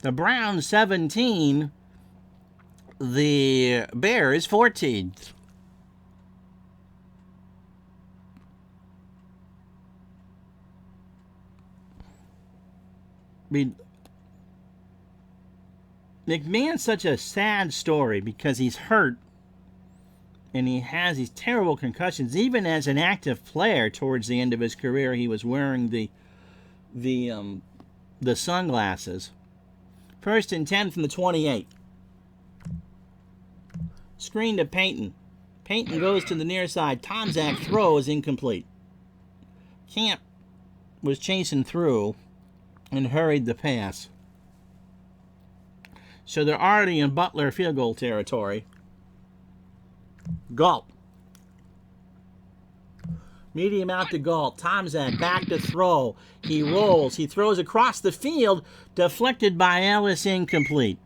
The Browns 17. The Bears 14. I mean, McMahon's such a sad story because he's hurt and he has these terrible concussions. Even as an active player towards the end of his career, he was wearing the sunglasses. 1st and 10 from the 28. Screen to Peyton. Peyton goes to the near side. Tomczak throws incomplete. Camp was chasing through and hurried the pass. So they're already in Butler field goal territory. Galt. Medium out to Galt. Tomczak back to throw. He rolls. He throws across the field. Deflected by Ellis, incomplete.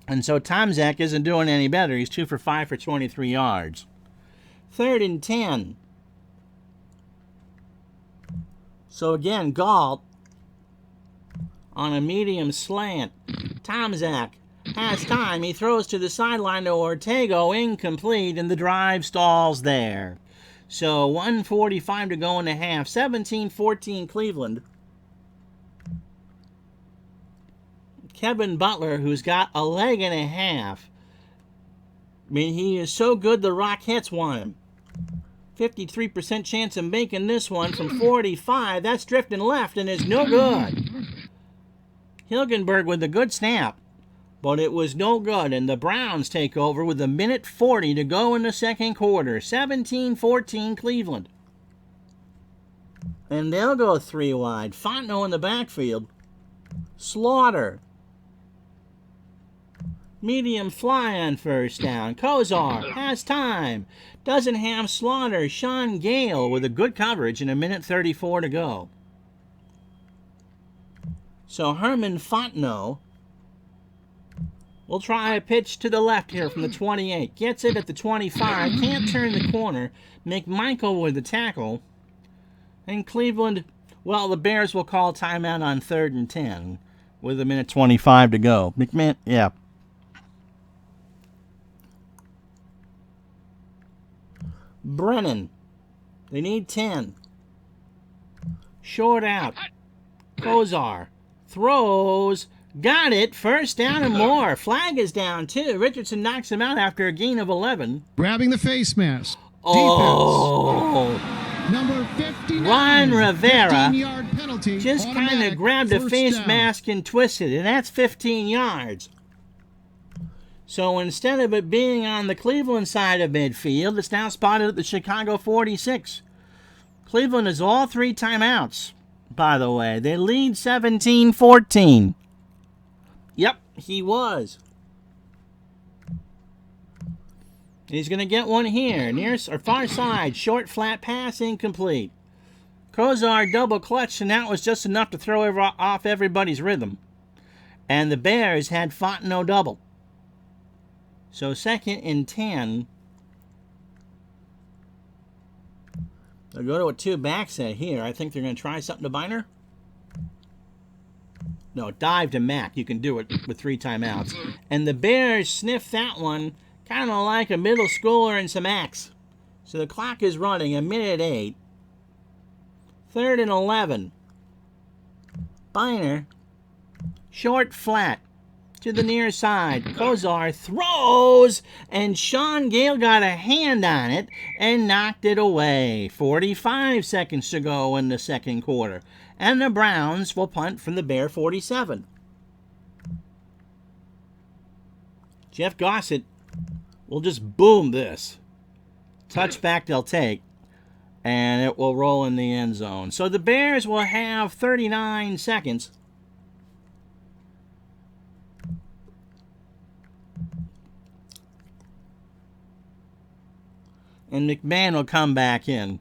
And so Tomczak isn't doing any better. He's 2 for 5 for 23 yards. 3rd and 10. So again, Galt on a medium slant. Tomczak has time. He throws to the sideline to Ortego, incomplete, and the drive stalls there. So 1:45 to go in the half. 17-14 Cleveland. Kevin Butler, who's got a leg and a half. I mean, he is so good the Rockettes want him. 53% chance of making this one from 45. That's drifting left and is no good. Hilgenberg with a good snap, but it was no good, and the Browns take over with 1:40 to go in the second quarter. 17-14 Cleveland. And they'll go 3 wide. Fontenot in the backfield. Slaughter. Medium fly on 1st down. Kozar has time. Doesn't have Slaughter. Sean Gale with a good coverage and 1:34 to go. So Herman Fontenot will try a pitch to the left here from the 28. Gets it at the 25. Can't turn the corner. McMichael with the tackle. And Cleveland, well, the Bears will call timeout on 3rd and 10 with 1:25 to go. McMahon, yeah. Brennan. They need 10. Short out. Kozar. Throws. Got it. 1st down and more. Flag is down, too. Richardson knocks him out after a gain of 11. Grabbing the face mask. Oh. Defense. Number 59. Ron Rivera 15-yard penalty. just kind of grabbed a face mask and twisted, and that's 15 yards. So instead of it being on the Cleveland side of midfield, it's now spotted at the Chicago 46. Cleveland has all 3 timeouts, by the way. They lead 17-14. Yep, he was. He's going to get one here. Near or far side, short flat pass, incomplete. Kozar double clutch, and that was just enough to throw off everybody's rhythm. And the Bears had Fontenot double. So 2nd and 10. They'll go to a 2-back set here. I think they're going to try something to Biner. No, dive to Mack. You can do it with 3 timeouts. And the Bears sniff that one kind of like a middle schooler and some axe. So the clock is running 1:08. 3rd and 11. Biner. Short flat to the near side. Kozar throws, and Sean Gale got a hand on it and knocked it away. 45 seconds to go in the second quarter. And the Browns will punt from the Bear 47. Jeff Gossett will just boom this. Touchback they'll take, and it will roll in the end zone. So the Bears will have 39 seconds. And McMahon will come back in.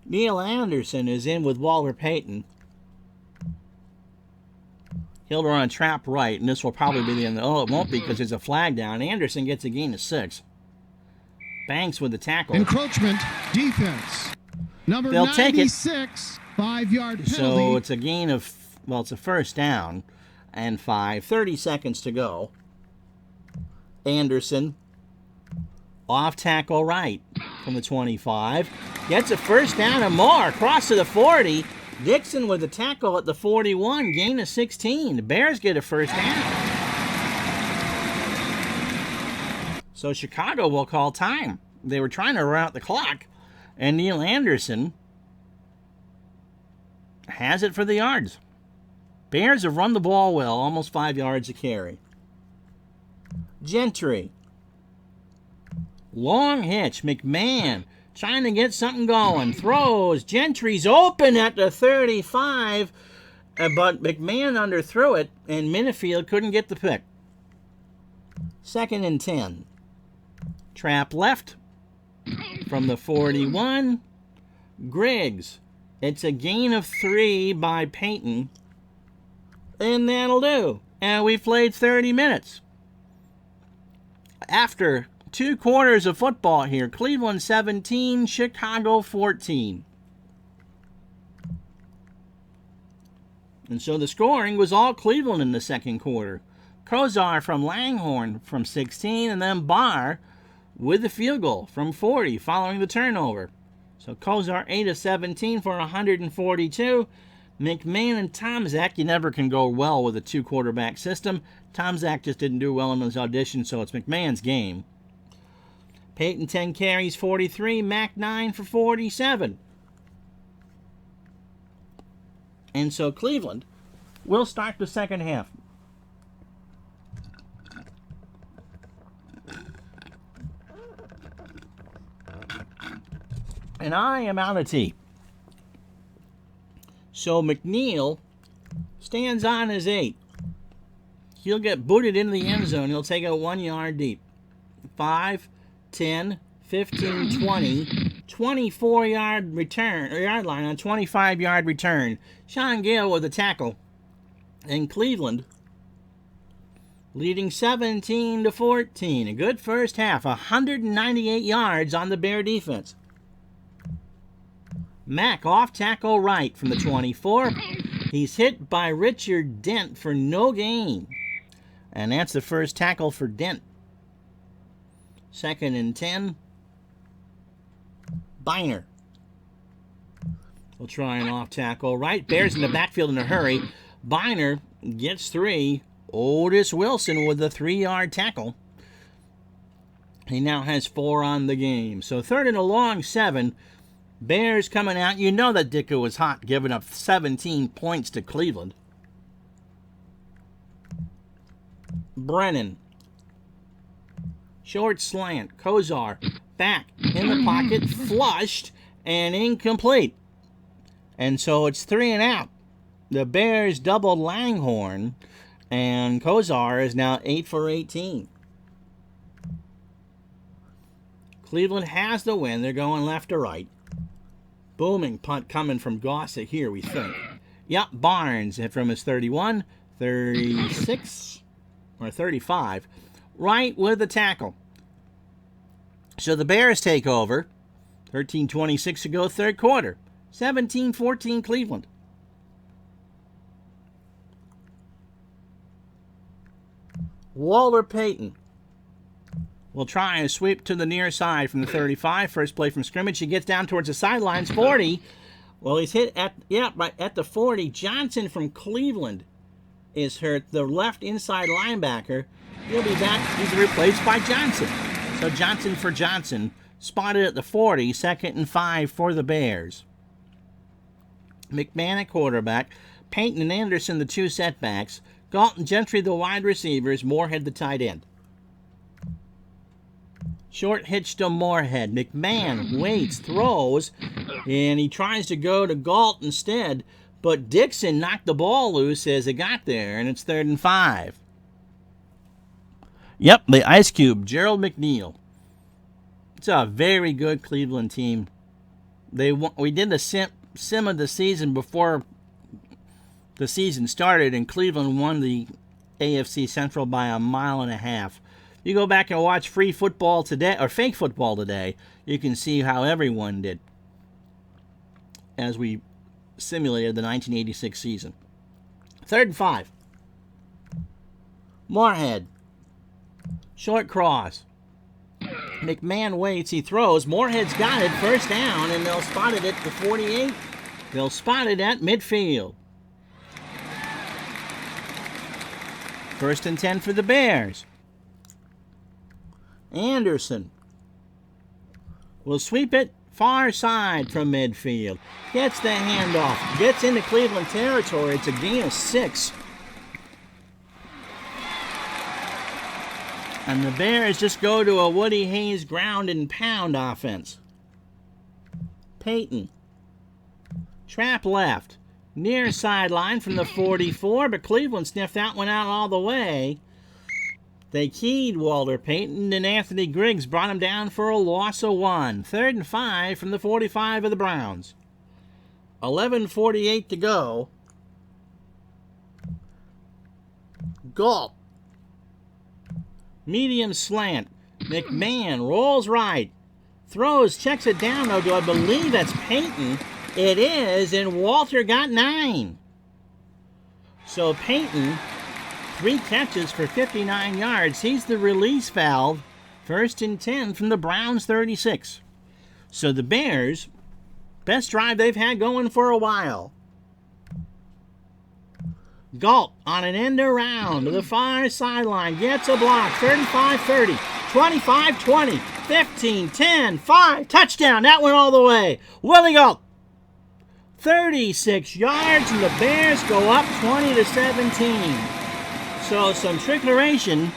Neil Anderson is in with Walter Payton. He'll run a trap right, and this will probably be the end. Oh, it won't be because there's a flag down. Anderson gets a gain of 6. Banks with the tackle. Encroachment defense. Number They'll take it. 96, 5-yard penalty. So it's a gain of, well, it's a first down and 5. 30 seconds to go. Anderson, off tackle right from the 25. Gets a first down and more. Across to the 40. Dixon with the tackle at the 41. Gain of 16. The Bears get a first down. So Chicago will call time. They were trying to run out the clock. And Neil Anderson has it for the yards. Bears have run the ball well, almost 5 yards a carry. Gentry. Long hitch. McMahon trying to get something going. Throws. Gentry's open at the 35, but McMahon underthrew it, and Minifield couldn't get the pick. 2nd and 10. Trap left from the 41. Griggs. It's a gain of 3 by Payton. And that'll do. And we played 30 minutes. After 2 quarters of football here, Cleveland 17, Chicago 14. And so the scoring was all Cleveland in the second quarter. Kozar from Langhorne from 16, and then Barr with the field goal from 40 following the turnover. So Kozar 8 of 17 for 142. McMahon and Tomczak, you never can go well with a 2-quarterback system. Tomczak just didn't do well in his audition, so it's McMahon's game. Payton 10 carries, 43. Mack 9 for 47. And so Cleveland will start the second half. And I am out of tea. So McNeil stands on his 8. He'll get booted into the end zone. He'll take it 1 yard deep. 5, 10, 15, 20, 24-yard return, or yard line on 25-yard return. Sean Gale with the tackle. And Cleveland leading 17-14. A good first half. 198 yards on the Bear defense. Mack off tackle right from the 24. He's hit by Richard Dent for no gain. And that's the first tackle for Dent. 2nd and 10. Biner will try an off tackle right. Bears in the backfield in a hurry. Biner gets 3. Otis Wilson with the 3-yard tackle. He now has 4 on the game. So 3rd and a long 7. Bears coming out. You know that Ditka was hot, giving up 17 points to Cleveland. Brennan. Short slant. Kozar back in the pocket, flushed and incomplete. And so it's 3 and out. The Bears doubled Langhorne, and Kozar is now 8 for 18. Cleveland has the win. They're going left to right. Booming punt coming from Gossett here, we think. Yep, Barnes from his 31, 36, or 35, right with the tackle. So the Bears take over. 13:26 to go, third quarter. 17-14 Cleveland. Walter Payton will try a sweep to the near side from the 35. First play from scrimmage. He gets down towards the sidelines. 40. Well, he's hit at the 40. Johnson from Cleveland is hurt. The left inside linebacker. He'll be back. He's replaced by Johnson. So Johnson for Johnson. Spotted at the 40. 2nd and 5 for the Bears. McMahon at quarterback. Payton and Anderson the 2 setbacks. Galton Gentry the wide receivers. Moorhead the tight end. Short hitch to Moorhead. McMahon waits, throws, and he tries to go to Galt instead, but Dixon knocked the ball loose as it got there, and it's 3rd and 5. Yep, the Ice Cube, Gerald McNeil. It's a very good Cleveland team. We did the sim of the season before the season started, and Cleveland won the AFC Central by 1.5 miles. You go back and watch free football today, or fake football today, you can see how everyone did as we simulated the 1986 season. 3rd and 5. Moorhead. Short cross. McMahon waits, he throws. Moorhead's got it, first down, and they'll spot it at the 48. They'll spot it at midfield. 1st and 10 for the Bears. Anderson will sweep it far side from midfield. Gets the handoff. Gets into Cleveland territory. It's a gain of 6. And the Bears just go to a Woody Hayes ground and pound offense. Payton. Trap left. Near sideline from the 44, but Cleveland sniffed that one out all the way. They keyed Walter Payton, and Anthony Griggs brought him down for a loss of 1. 3rd and 5 from the 45 of the Browns. 11:48 to go. Galt. Medium slant. McMahon rolls right. Throws, checks it down. Oh, do I believe that's Payton? It is, and Walter got 9. So Payton, 3 catches for 59 yards. He's the release valve. 1st and 10 from the Browns' 36. So the Bears, best drive they've had going for a while. Galt on an end around to the far sideline. Gets a block. 35-30. 25-20. 15-10. 5. Touchdown. That went all the way. Willie Galt. 36 yards, and the Bears go up 20-17. So some trickeration,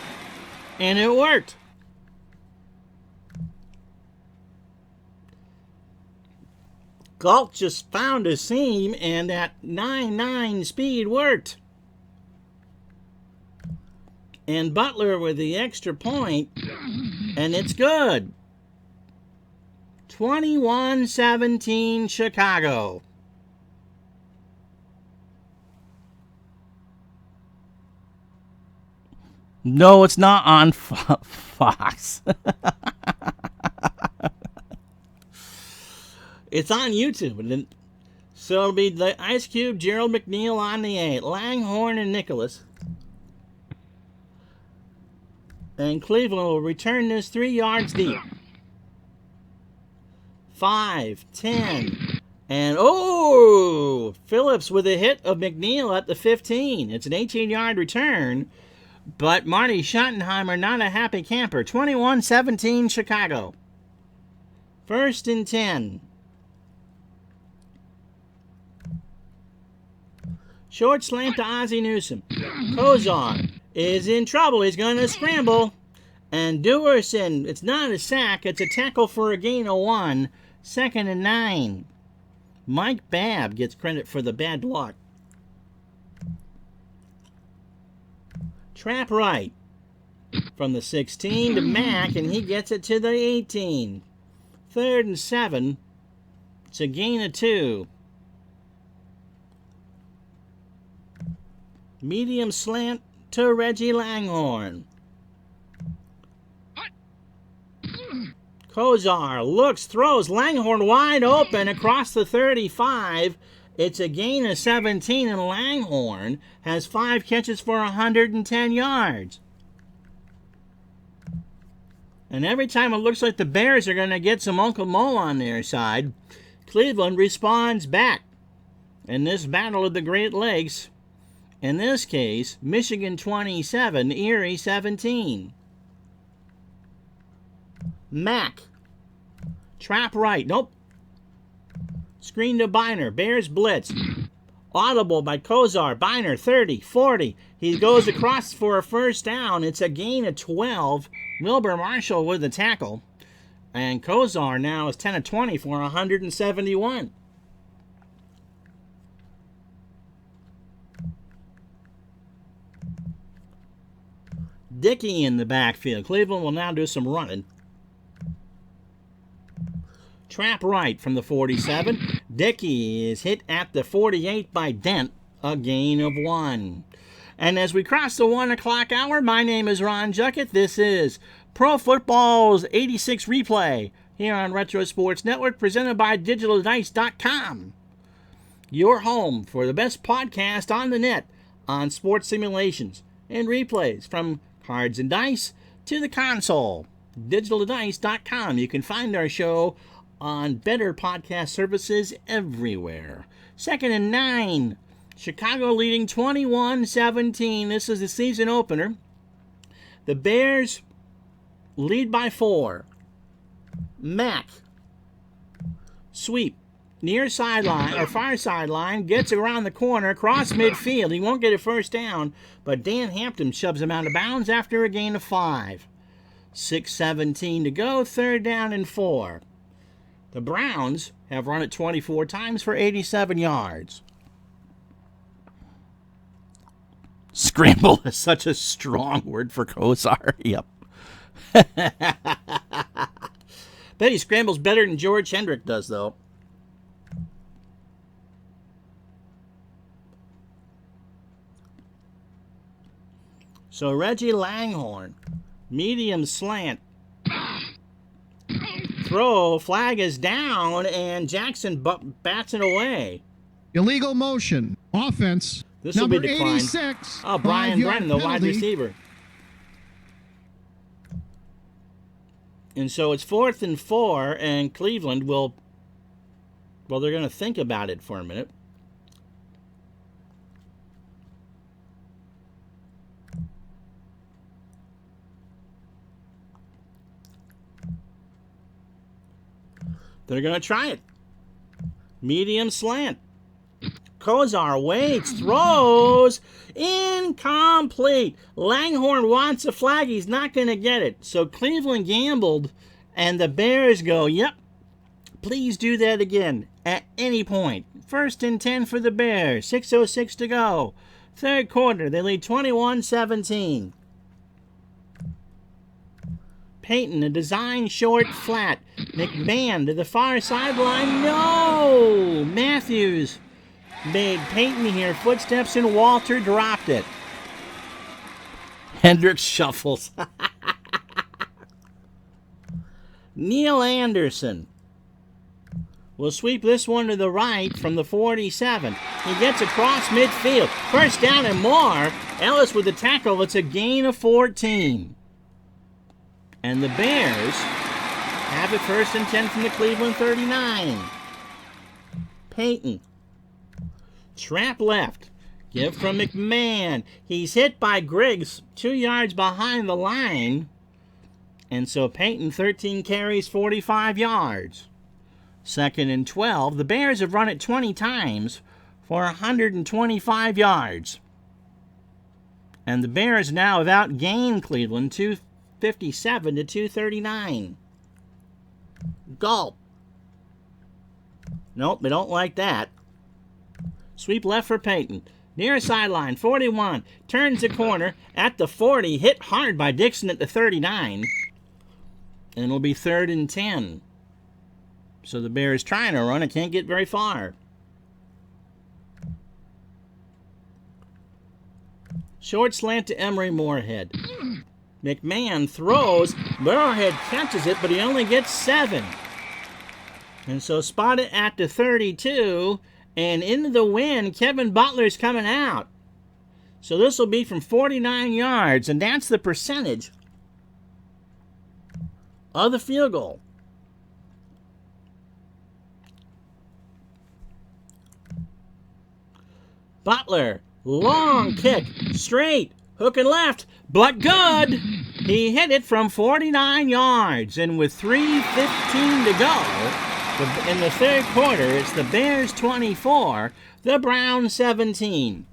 and it worked. Galt just found a seam, and that 9.9 speed worked. And Butler with the extra point, and it's good. 21-17 Chicago. No, it's not on Fox. It's on YouTube. So it'll be the Ice Cube, Gerald McNeil on the 8, Langhorne and Nicholas. And Cleveland will return this 3 yards deep. 5, 10, and Phillips with a hit of McNeil at the 15. It's an 18-yard return. But Marty Schottenheimer not a happy camper. 21-17 Chicago. 1st and 10. Short slant to Ozzie Newsome. Kozar is in trouble. He's going to scramble. And Duerson, it's not a sack. It's a tackle for a gain of 1. 2nd and 9. Mike Babb gets credit for the bad luck. Trap right from the 16 to Mack, and he gets it to the 18. 3rd and 7. It's a gain of 2. Medium slant to Reggie Langhorne. Kozar looks, throws, Langhorne wide open across the 35. It's a gain of 17, and Langhorne has 5 catches for 110 yards. And every time it looks like the Bears are going to get some Uncle Mo on their side, Cleveland responds back. In this battle of the Great Lakes, in this case, Michigan 27, Erie 17. Mack. Trap right. Nope. Screen to Biner. Bears blitz. Audible by Kozar. Biner 30, 40. He goes across for a first down. It's a gain of 12. Wilbur Marshall with the tackle. And Kozar now is 10 of 20 for 171. Dickey in the backfield. Cleveland will now do some running. Trap right from the 47. Dickey is hit at the 48 by Dent. A gain of 1. And as we cross the 1 o'clock hour, my name is Ron Juckett. This is Pro Football's 86 Replay here on Retro Sports Network, presented by DigitalDice.com. Your home for the best podcast on the net on sports simulations and replays from cards and dice to the console. DigitalDice.com. You can find our show on better podcast services everywhere. 2nd and 9. Chicago leading 21-17. This is the season opener. The Bears lead by 4. Mack. Sweep. Near sideline, or far sideline, gets around the corner, across midfield. He won't get a first down, but Dan Hampton shoves him out of bounds after a gain of 5. 6:17 to go, 3rd down and 4. The Browns have run it 24 times for 87 yards. Scramble is such a strong word for Kozar. Yep. Bet he scrambles better than George Hendrick does, though. So Reggie Langhorne, medium slant. Throw, flag is down, and Jackson bats it away. Illegal motion. Offense. This will Number be declined. 86. Oh, Brian 5-yard Brennan, the wide penalty. receiver. And so it's 4th and 4, and Cleveland will, well, they're going to think about it for a minute. They're going to try it. Medium slant. Kozar waits, throws, incomplete. Langhorne wants a flag. He's not going to get it. So Cleveland gambled, and the Bears go, yep, please do that again at any point. 1st and 10 for the Bears. 6:06 to go. 3rd quarter, they lead 21-17. Payton, a design short flat. McMahon to the far sideline. No! Matthews made Payton here. Footsteps, and Walter dropped it. Hendricks shuffles. Neil Anderson will sweep this one to the right from the 47. He gets across midfield. 1st down and more. Ellis with the tackle. It's a gain of 14. And the Bears have it 1st and 10 from the Cleveland 39. Payton. Trap left. Give from McMahon. He's hit by Griggs 2 yards behind the line. And so Payton, 13 carries, 45 yards. 2nd and 12. The Bears have run it 20 times for 125 yards. And the Bears now have outgained Cleveland 257 to 239. Gulp. Nope, they don't like that. Sweep left for Peyton. Near sideline, 41. Turns the corner at the 40. Hit hard by Dixon at the 39. And it'll be 3rd and 10. So the Bears trying to run it, can't get very far. Short slant to Emery Moorhead. McMahon throws. Moorhead catches it, but he only gets 7. And so spot it at the 32. And into the wind, Kevin Butler's coming out. So this will be from 49 yards. And that's the percentage of the field goal. Butler, long kick, straight, hook and left, but good. He hit it from 49 yards, and with 3:15 to go in the third quarter, it's the Bears 24, the Browns 17.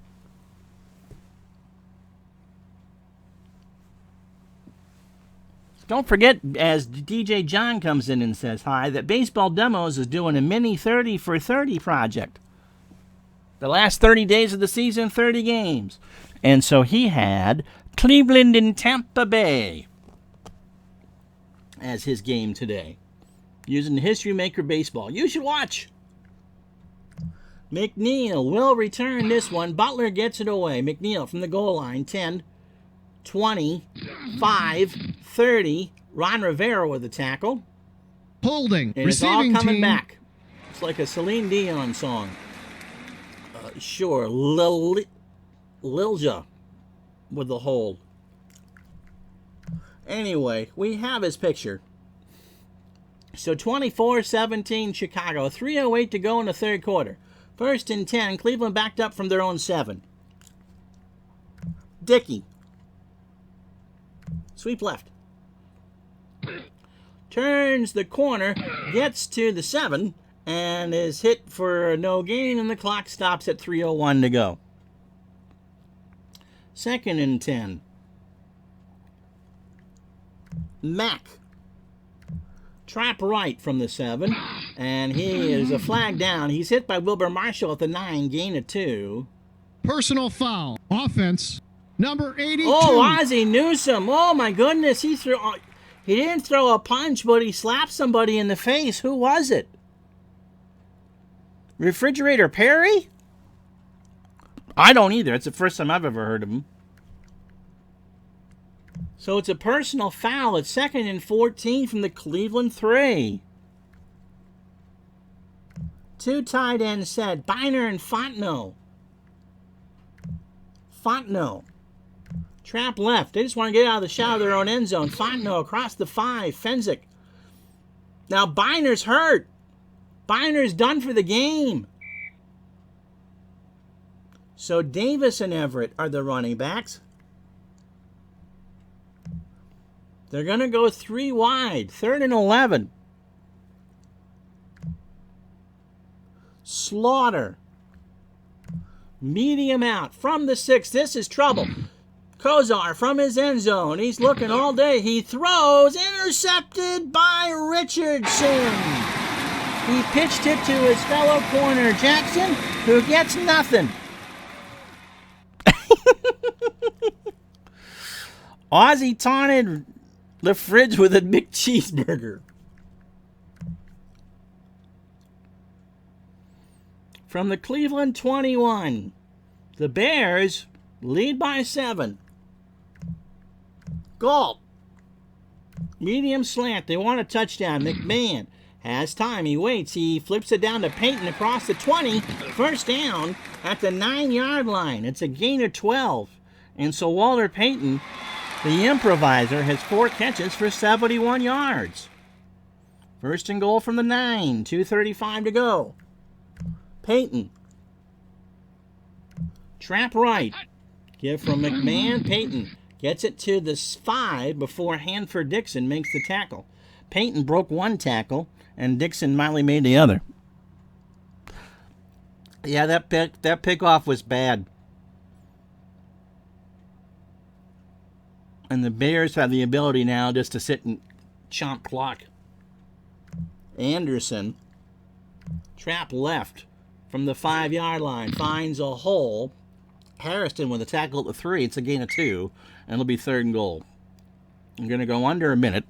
Don't forget, as DJ John comes in and says hi, that Baseball Demos is doing a mini 30 for 30 project. The last 30 days of the season, 30 games. And so he had Cleveland and Tampa Bay as his game today, using History Maker Baseball. You should watch. McNeil will return this one. Butler gets it away. McNeil from the goal line, 10, 20, 5, 30. Ron Rivera with the tackle. Holding. And it's all coming back. It's like a Celine Dion song. Sure, Lilja with the hold. Anyway, we have his picture. So 24-17 Chicago. 3:08 to go in the third quarter. 1st and 10. Cleveland backed up from their own 7. Dickey. Sweep left. Turns the corner. Gets to the 7. And is hit for no gain, and the clock stops at 3:01 to go. 2nd and 10. Mack. Trap right from the 7, and he is a flag down. He's hit by Wilbur Marshall at the 9, gain of 2. Personal foul. Offense. Number 82. Oh, Ozzie Newsome. Oh, my goodness. He didn't throw a punch, but he slapped somebody in the face. Who was it? Refrigerator Perry? I don't either. It's the first time I've ever heard of him. So it's a personal foul at 2nd and 14 from the Cleveland 3. 2 tight ends set. Biner and Fontenot. Fontenot. Trap left. They just want to get out of the shot of their own end zone. Fontenot across the 5. Fenzik. Now Biner's hurt. Biner's done for the game. So Davis and Everett are the running backs. They're going to go 3 wide. 3rd and 11. Slaughter. Medium out from the 6. This is trouble. Kozar from his end zone. He's looking all day. He throws. Intercepted by Richardson. He pitched it to his fellow corner, Jackson, who gets nothing. Ozzie taunted the fridge with a big cheeseburger. From the Cleveland 21, the Bears lead by 7. Galt. Medium slant. They want a touchdown. McMahon has time. He waits. He flips it down to Peyton across the 20. First down at the 9-yard line. It's a gain of 12. And so Walter Payton, the improviser, has 4 catches for 71 yards. First and goal from the 9. 2:35 to go. Payton. Trap right. Give from McMahon. Payton gets it to the 5 before Hanford Dixon makes the tackle. Payton broke 1 tackle, and Dixon finally made the other. Yeah, that pickoff was bad. And the Bears have the ability now just to sit and chomp clock. Anderson, trap left from the 5-yard line, finds a hole. Harrison with a tackle at the 3. It's a gain of 2, and it'll be 3rd and goal. I'm going to go under a minute.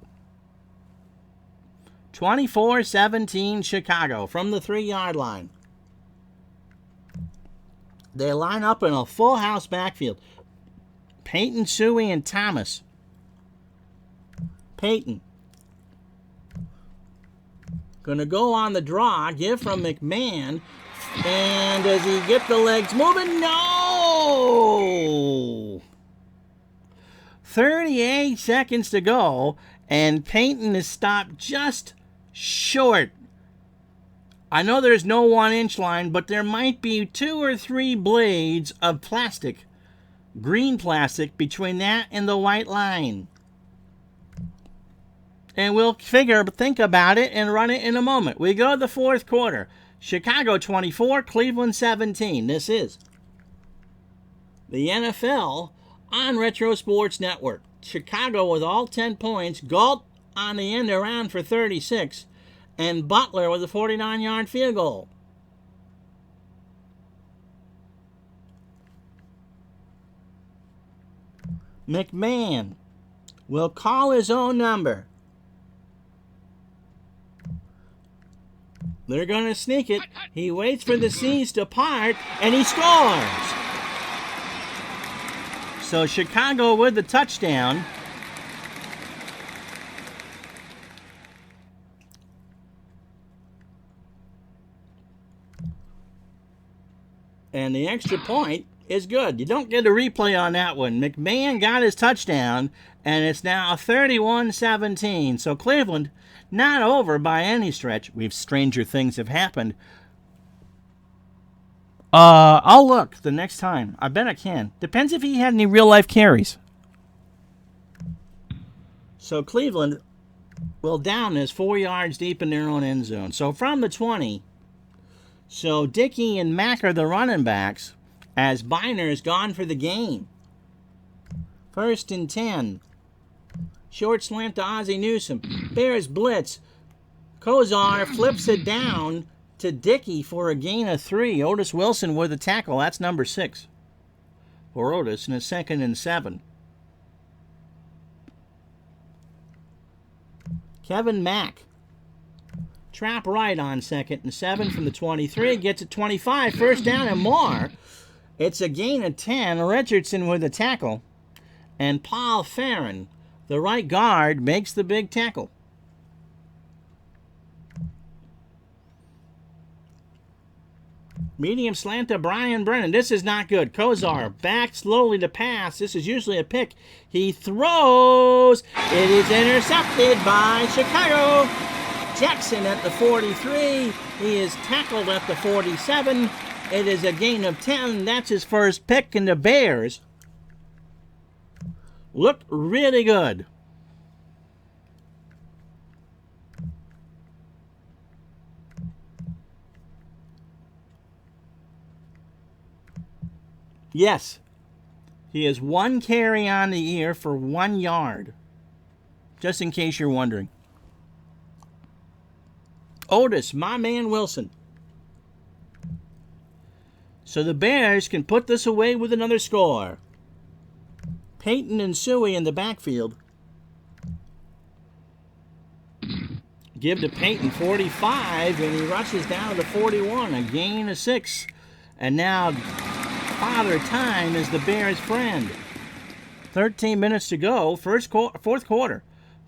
24-17 Chicago from the 3-yard line. They line up in a full house backfield. Peyton, Suey, and Thomas. Peyton. Going to go on the draw. Give from McMahon. And does he get the legs moving? No! 38 seconds to go. And Peyton is stopped just short. I know there's no 1-inch line, but there might be 2 or 3 blades of plastic. Green plastic between that and the white line. And we'll think about it and run it in a moment. We go to the 4th quarter. Chicago 24, Cleveland 17. This is the NFL on Retro Sports Network. Chicago with all 10 points. Galt on the end around for 36. And Butler with a 49-yard field goal. McMahon will call his own number. They're going to sneak it. He waits for the C's to part, and he scores. So Chicago with the touchdown. And the extra point is good. You don't get a replay on that one. McMahon got his touchdown, and it's now 31-17. So Cleveland, not over by any stretch. Stranger things have happened. I'll look the next time. I bet I can. Depends if he had any real-life carries. So Cleveland will down this 4 yards deep in their own end zone. So from the 20, so Dickey and Mack are the running backs, as Biner is gone for the game. 1st and 10. Short slant to Ozzie Newsome. Bears blitz. Kozar flips it down to Dickey for a gain of 3. Otis Wilson with a tackle. That's number 6 for Otis, and a 2nd and 7. Kevin Mack. Trap right on 2nd and 7 from the 23. Gets it 25. 1st down and more. It's a gain of 10. Richardson with a tackle. And Paul Farron, the right guard, makes the big tackle. Medium slant to Brian Brennan. This is not good. Kozar back slowly to pass. This is usually a pick. He throws. It is intercepted by Chicago. Jackson at the 43. He is tackled at the 47. It is a gain of 10. That's his first pick, and the Bears look really good. Yes, he has 1 carry on the year for 1 yard. Just in case you're wondering. Otis, my man Wilson. So the Bears can put this away with another score. Peyton and Suey in the backfield. Give to Peyton 45, and he rushes down to 41. A gain of 6. And now Father Time is the Bears' friend. 13 minutes to go. 4th quarter.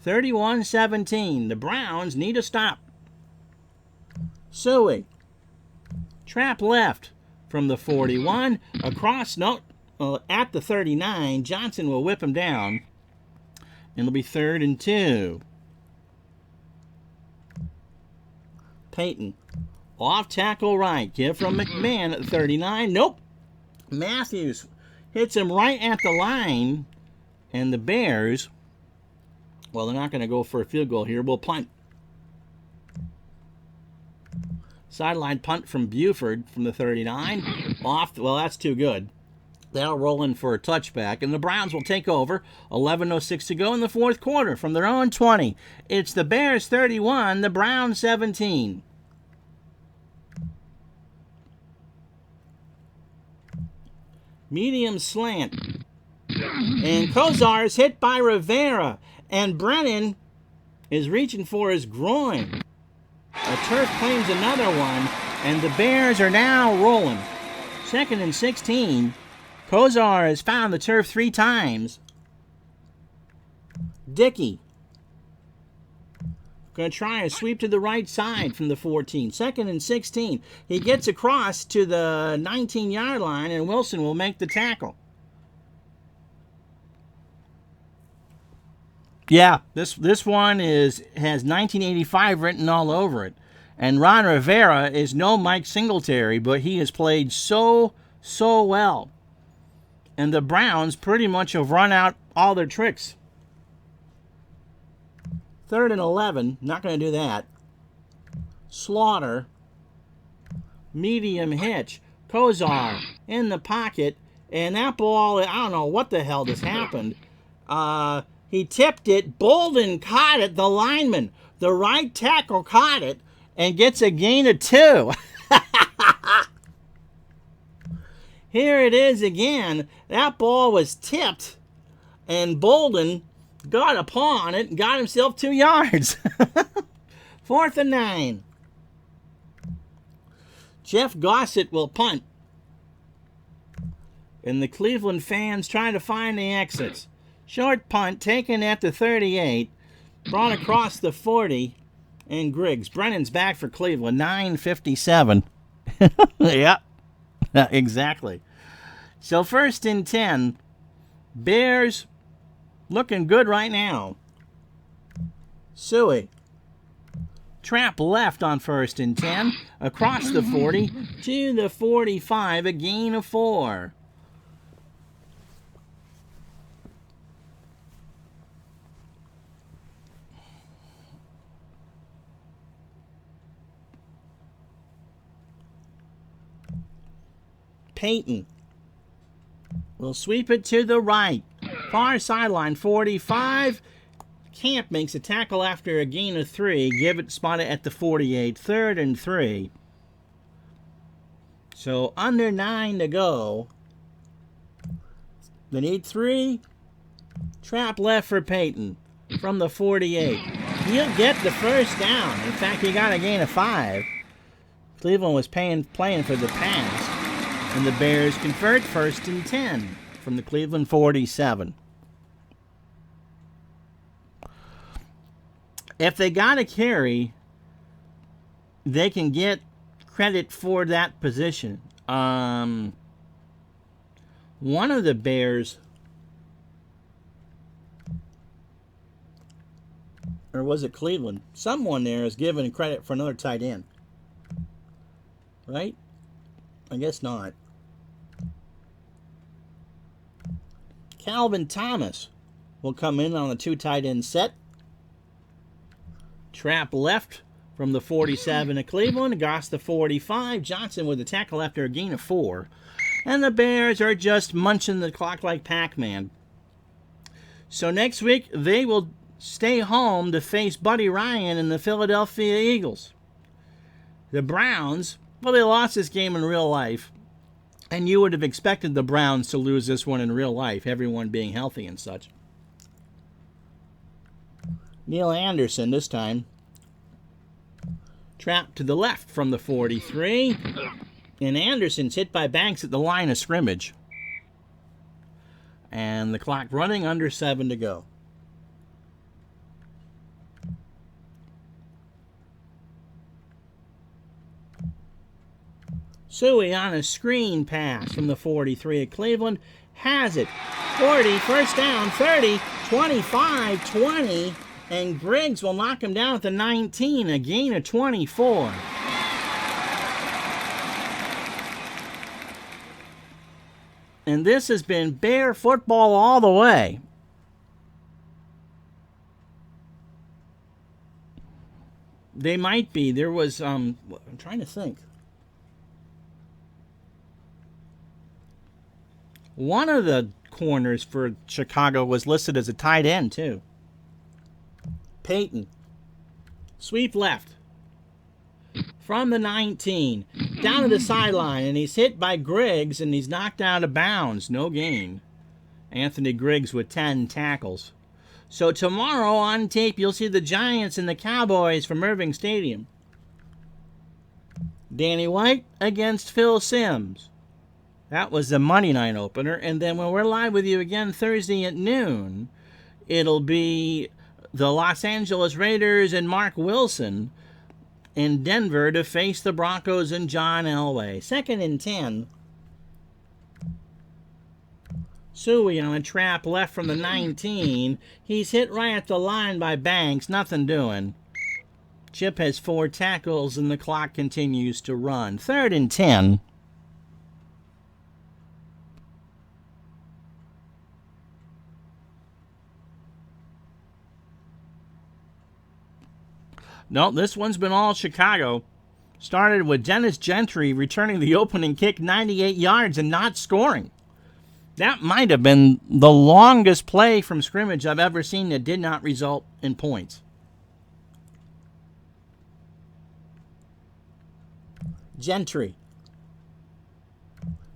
31-17. The Browns need a stop. Suey. Trap left from the 41. Across, at the 39. Johnson will whip him down. And it'll be 3rd and 2. Peyton. Off tackle right. Give from McMahon at the 39. Nope. Matthews hits him right at the line. And the Bears, well, they're not going to go for a field goal here. We'll punt. Sideline punt from Buford from the 39. Off. Well, that's too good. That'll roll in for a touchback, and the Browns will take over. 11:06 to go in the fourth quarter from their own 20. It's the Bears 31, the Browns 17. Medium slant. And Kozar is hit by Rivera, and Brennan is reaching for his groin. A turf claims another one, and the Bears are now rolling. 2nd and 16. Kozar has found the turf 3 times. Dickey going to try a sweep to the right side from the 14. 2nd and 16. He gets across to the 19-yard line, and Wilson will make the tackle. Yeah, this one has 1985 written all over it. And Ron Rivera is no Mike Singletary, but he has played so well. And the Browns pretty much have run out all their tricks. 3rd and 11, not going to do that. Slaughter, medium hitch, Kozar in the pocket, and that ball, I don't know what the hell just happened. He tipped it. Bolden caught it. The lineman, the right tackle, caught it and gets a gain of 2. Here it is again. That ball was tipped, and Bolden got upon it and got himself 2 yards. 4th and 9. Jeff Gossett will punt. And the Cleveland fans trying to find the exits. Short punt taken at the 38, brought across the 40, and Griggs. Brennan's back for Cleveland, 9:57. Yep, exactly. So 1st and 10, Bears looking good right now. Suey. Trap left on 1st and 10, across the 40 to the 45, a gain of 4. Peyton will sweep it to the right. Far sideline, 45. Camp makes a tackle after a gain of 3. Give it spotted at the 48. 3rd and 3. So under 9 to go. They need 3. Trap left for Peyton from the 48. He'll get the first down. In fact, he got a gain of 5. Cleveland was playing for the pass. And the Bears convert 1st and 10 from the Cleveland 47. If they got a carry, they can get credit for that position. One of the Bears, or was it Cleveland? Someone there is given credit for another tight end. Right? I guess not. Calvin Thomas will come in on the 2 tight end set. Trap left from the 47 of Cleveland, across the 45. Johnson with the tackle after a gain of 4. And the Bears are just munching the clock like Pac-Man. So next week, they will stay home to face Buddy Ryan and the Philadelphia Eagles. The Browns, well, they lost this game in real life. And you would have expected the Browns to lose this one in real life, everyone being healthy and such. Neil Anderson this time. Trapped to the left from the 43. And Anderson's hit by Banks at the line of scrimmage. And the clock running, under 7 to go. Suey on a screen pass from the 43 at Cleveland. Has it. 40, first down, 30, 25, 20. And Griggs will knock him down at the 19, a gain of 24. And this has been Bear football all the way. They might be. There was, I'm trying to think. One of the corners for Chicago was listed as a tight end, too. Peyton. Sweep left. From the 19. Down to the sideline, and he's hit by Griggs, and he's knocked out of bounds. No gain. Anthony Griggs with 10 tackles. So tomorrow on tape, you'll see the Giants and the Cowboys from Irving Stadium. Danny White against Phil Simms. That was the Monday night opener. And then when we're live with you again Thursday at noon, it'll be the Los Angeles Raiders and Mark Wilson in Denver to face the Broncos and John Elway. 2nd and 10. Suey on a trap left from the 19. He's hit right at the line by Banks. Nothing doing. Chip has 4 tackles and the clock continues to run. 3rd and 10. No, this one's been all Chicago. Started with Dennis Gentry returning the opening kick 98 yards and not scoring. That might have been the longest play from scrimmage I've ever seen that did not result in points. Gentry.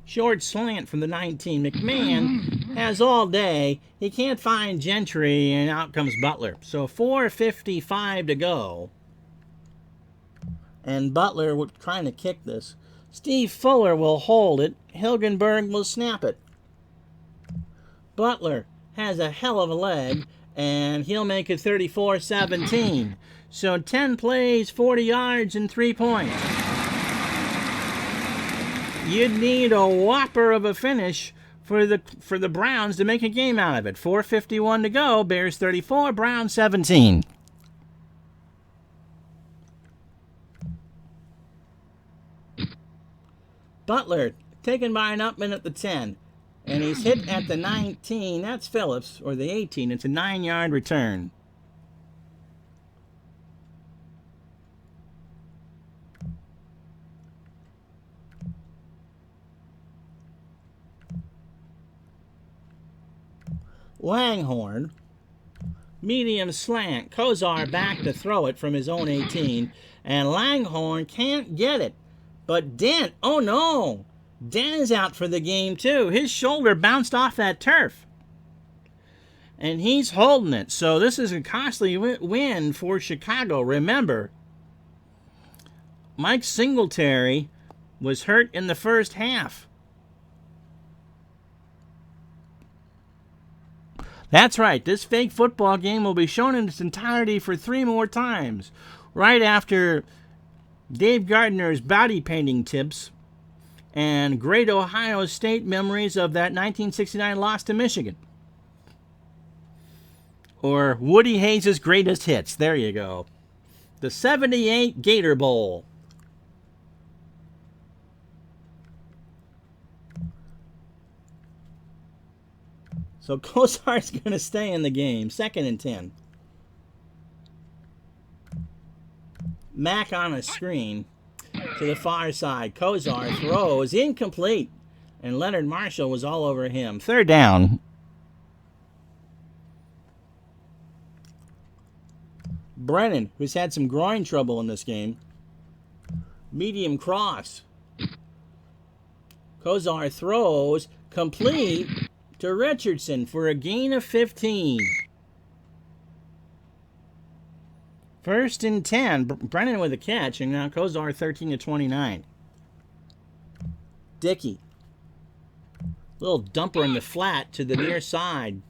Short slant from the 19. McMahon has all day. He can't find Gentry, and out comes Butler. So 4:55 to go. And Butler trying to kick this. Steve Fuller will hold it. Hilgenberg will snap it. Butler has a hell of a leg, and he'll make it 34-17. So 10 plays, 40 yards, and 3 points. You'd need a whopper of a finish for the Browns to make a game out of it. 4:51 to go. Bears 34, Browns 17. Butler taken by an upman at the 10. And he's hit at the 19. That's Phillips, or the 18. It's a 9-yard return. Langhorn. Medium slant. Kozar back to throw it from his own 18. And Langhorn can't get it. But Dent, oh no! Dent is out for the game too. His shoulder bounced off that turf. And he's holding it. So this is a costly win for Chicago. Remember, Mike Singletary was hurt in the first half. That's right. This fake football game will be shown in its entirety for 3 more times. Right after Dave Gardner's body painting tips and great Ohio State memories of that 1969 loss to Michigan. Or Woody Hayes' greatest hits. There you go. The 78 Gator Bowl. So Kozar's going to stay in the game. 2nd and 10. Mack on a screen to the far side. Kozar throws incomplete, and Leonard Marshall was all over him. 3rd down. Brennan, who's had some groin trouble in this game. Medium cross. Kozar throws complete to Richardson for a gain of 15. 1st and 10. Brennan with a catch, and now Kozar 13-29. Dickey. Little dumper in the flat to the near side.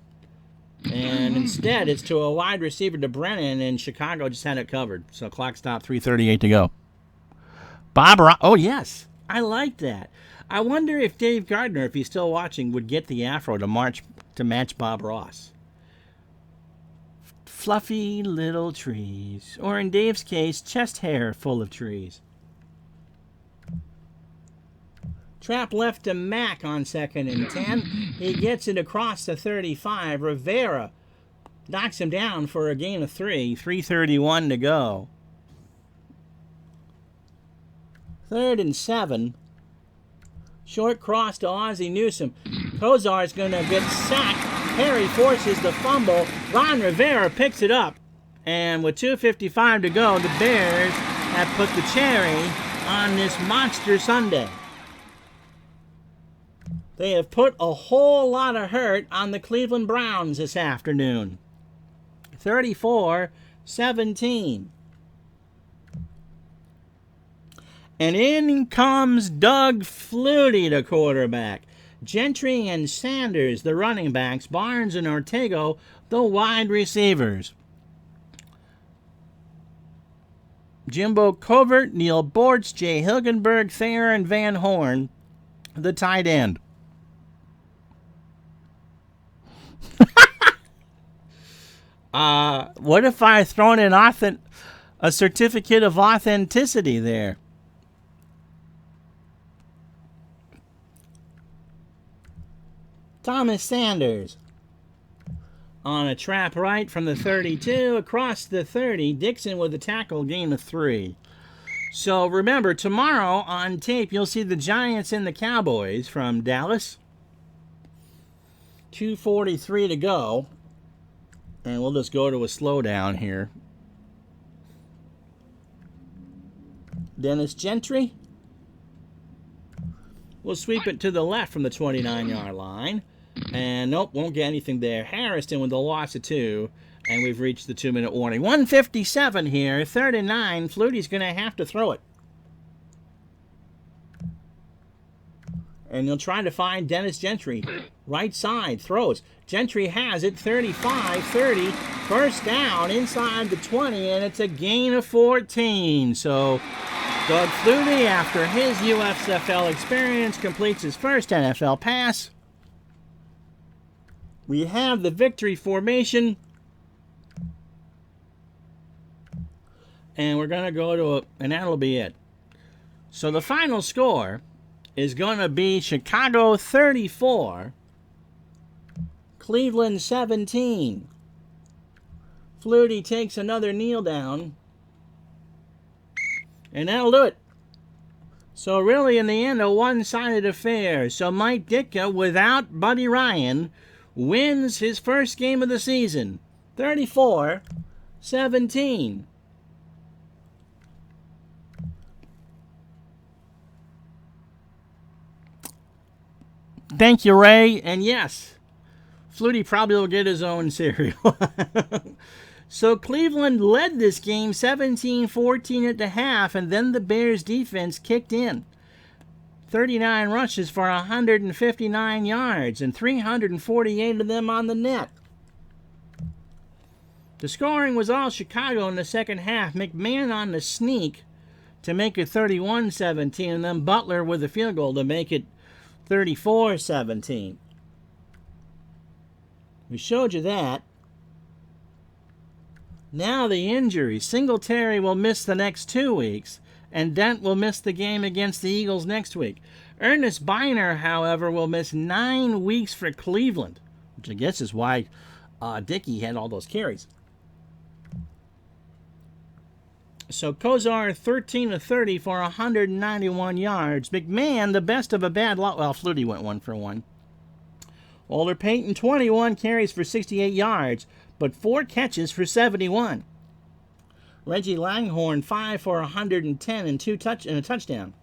And instead, it's to a wide receiver to Brennan, and Chicago just had it covered. So clock stop, 3:38 to go. Oh, yes. I like that. I wonder if Dave Gardner, if he's still watching, would get the afro to match Bob Ross. Fluffy little trees. Or in Dave's case, chest hair full of trees. Trap left to Mack on 2nd and 10. He gets it across the 35. Rivera knocks him down for a gain of 3. 3:31 to go. 3rd and 7. Short cross to Ozzie Newsome. Kozar's going to get sacked. Perry forces the fumble. Ron Rivera picks it up. And with 2:55 to go, the Bears have put the cherry on this monster Sunday. They have put a whole lot of hurt on the Cleveland Browns this afternoon. 34-17. And in comes Doug Flutie, the quarterback. Gentry and Sanders, the running backs. Barnes and Ortego, the wide receivers. Jimbo Covert, Neil Bortz, Jay Hilgenberg, Thayer, and Van Horn, the tight end. What if I thrown in a certificate of authenticity there? Thomas Sanders on a trap right from the 32 across the 30. Dixon with a tackle, gain of 3. So remember, tomorrow on tape, you'll see the Giants and the Cowboys from Dallas. 2:43 to go. And we'll just go to a slowdown here. Dennis Gentry. We'll sweep it to the left from the 29-yard line. And nope, won't get anything there. Harrison with the loss of 2. And we've reached the 2-minute warning. 1:57 here. 3rd and 9. Flutie's going to have to throw it. And you'll try to find Dennis Gentry. Right side, throws. Gentry has it, 35-30. First down inside the 20, and it's a gain of 14. So Doug Flutie, after his USFL experience, completes his first NFL pass. We have the victory formation. And we're going to go to and that'll be it. So the final score is going to be Chicago 34, Cleveland 17. Flutie takes another kneel down, and that'll do it. So really, in the end, a one-sided affair. So Mike Ditka, without Buddy Ryan, wins his first game of the season, 34-17. Thank you, Ray. And yes, Flutie probably will get his own cereal. So Cleveland led this game 17-14 at the half, and then the Bears defense kicked in. 39 rushes for 159 yards, and 348 of them on the net. The scoring was all Chicago in the second half. McMahon on the sneak to make it 31-17, and then Butler with a field goal to make it 34-17. We showed you that. Now the injury. Singletary will miss the next 2 weeks, and Dent will miss the game against the Eagles next week. Ernest Biner, however, will miss 9 weeks for Cleveland, which I guess is why Dickey had all those carries. So Kozar 13 of 30 for 191 yards. McMahon, the best of a bad lot. Well, Flutie went 1 for 1. Walter Payton 21 carries for 68 yards, but 4 catches for 71. Reggie Langhorne 5 for 110 and a touchdown.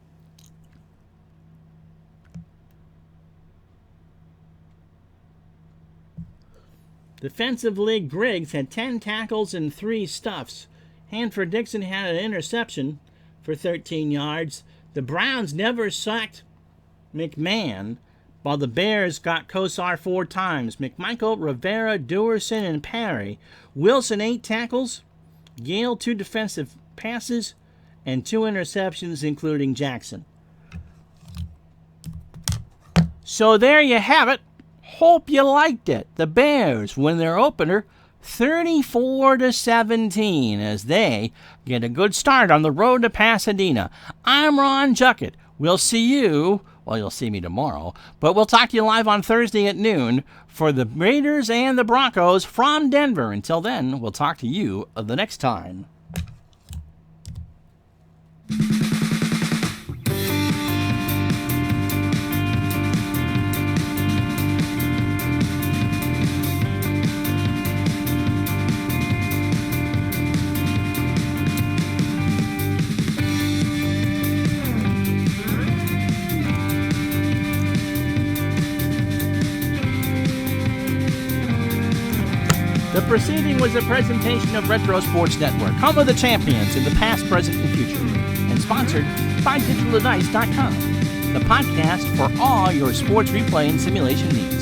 Defensively, Griggs had 10 tackles and 3 stuffs. Hanford Dixon had an interception for 13 yards. The Browns never sacked McMahon, while the Bears got Kosar 4 times. McMichael, Rivera, Dewerson, and Perry. Wilson 8 tackles. Gale 2 defensive passes, and 2 interceptions, including Jackson. So there you have it. Hope you liked it. The Bears win their opener 34-17 as they get a good start on the road to Pasadena. I'm Ron Juckett. We'll see you, well, you'll see me tomorrow, but we'll talk to you live on Thursday at noon for the Raiders and the Broncos from Denver. Until then, we'll talk to you the next time. The proceeding was a presentation of Retro Sports Network, home of the champions in the past, present, and future, and sponsored by DigitalDevice.com, the podcast for all your sports replay and simulation needs.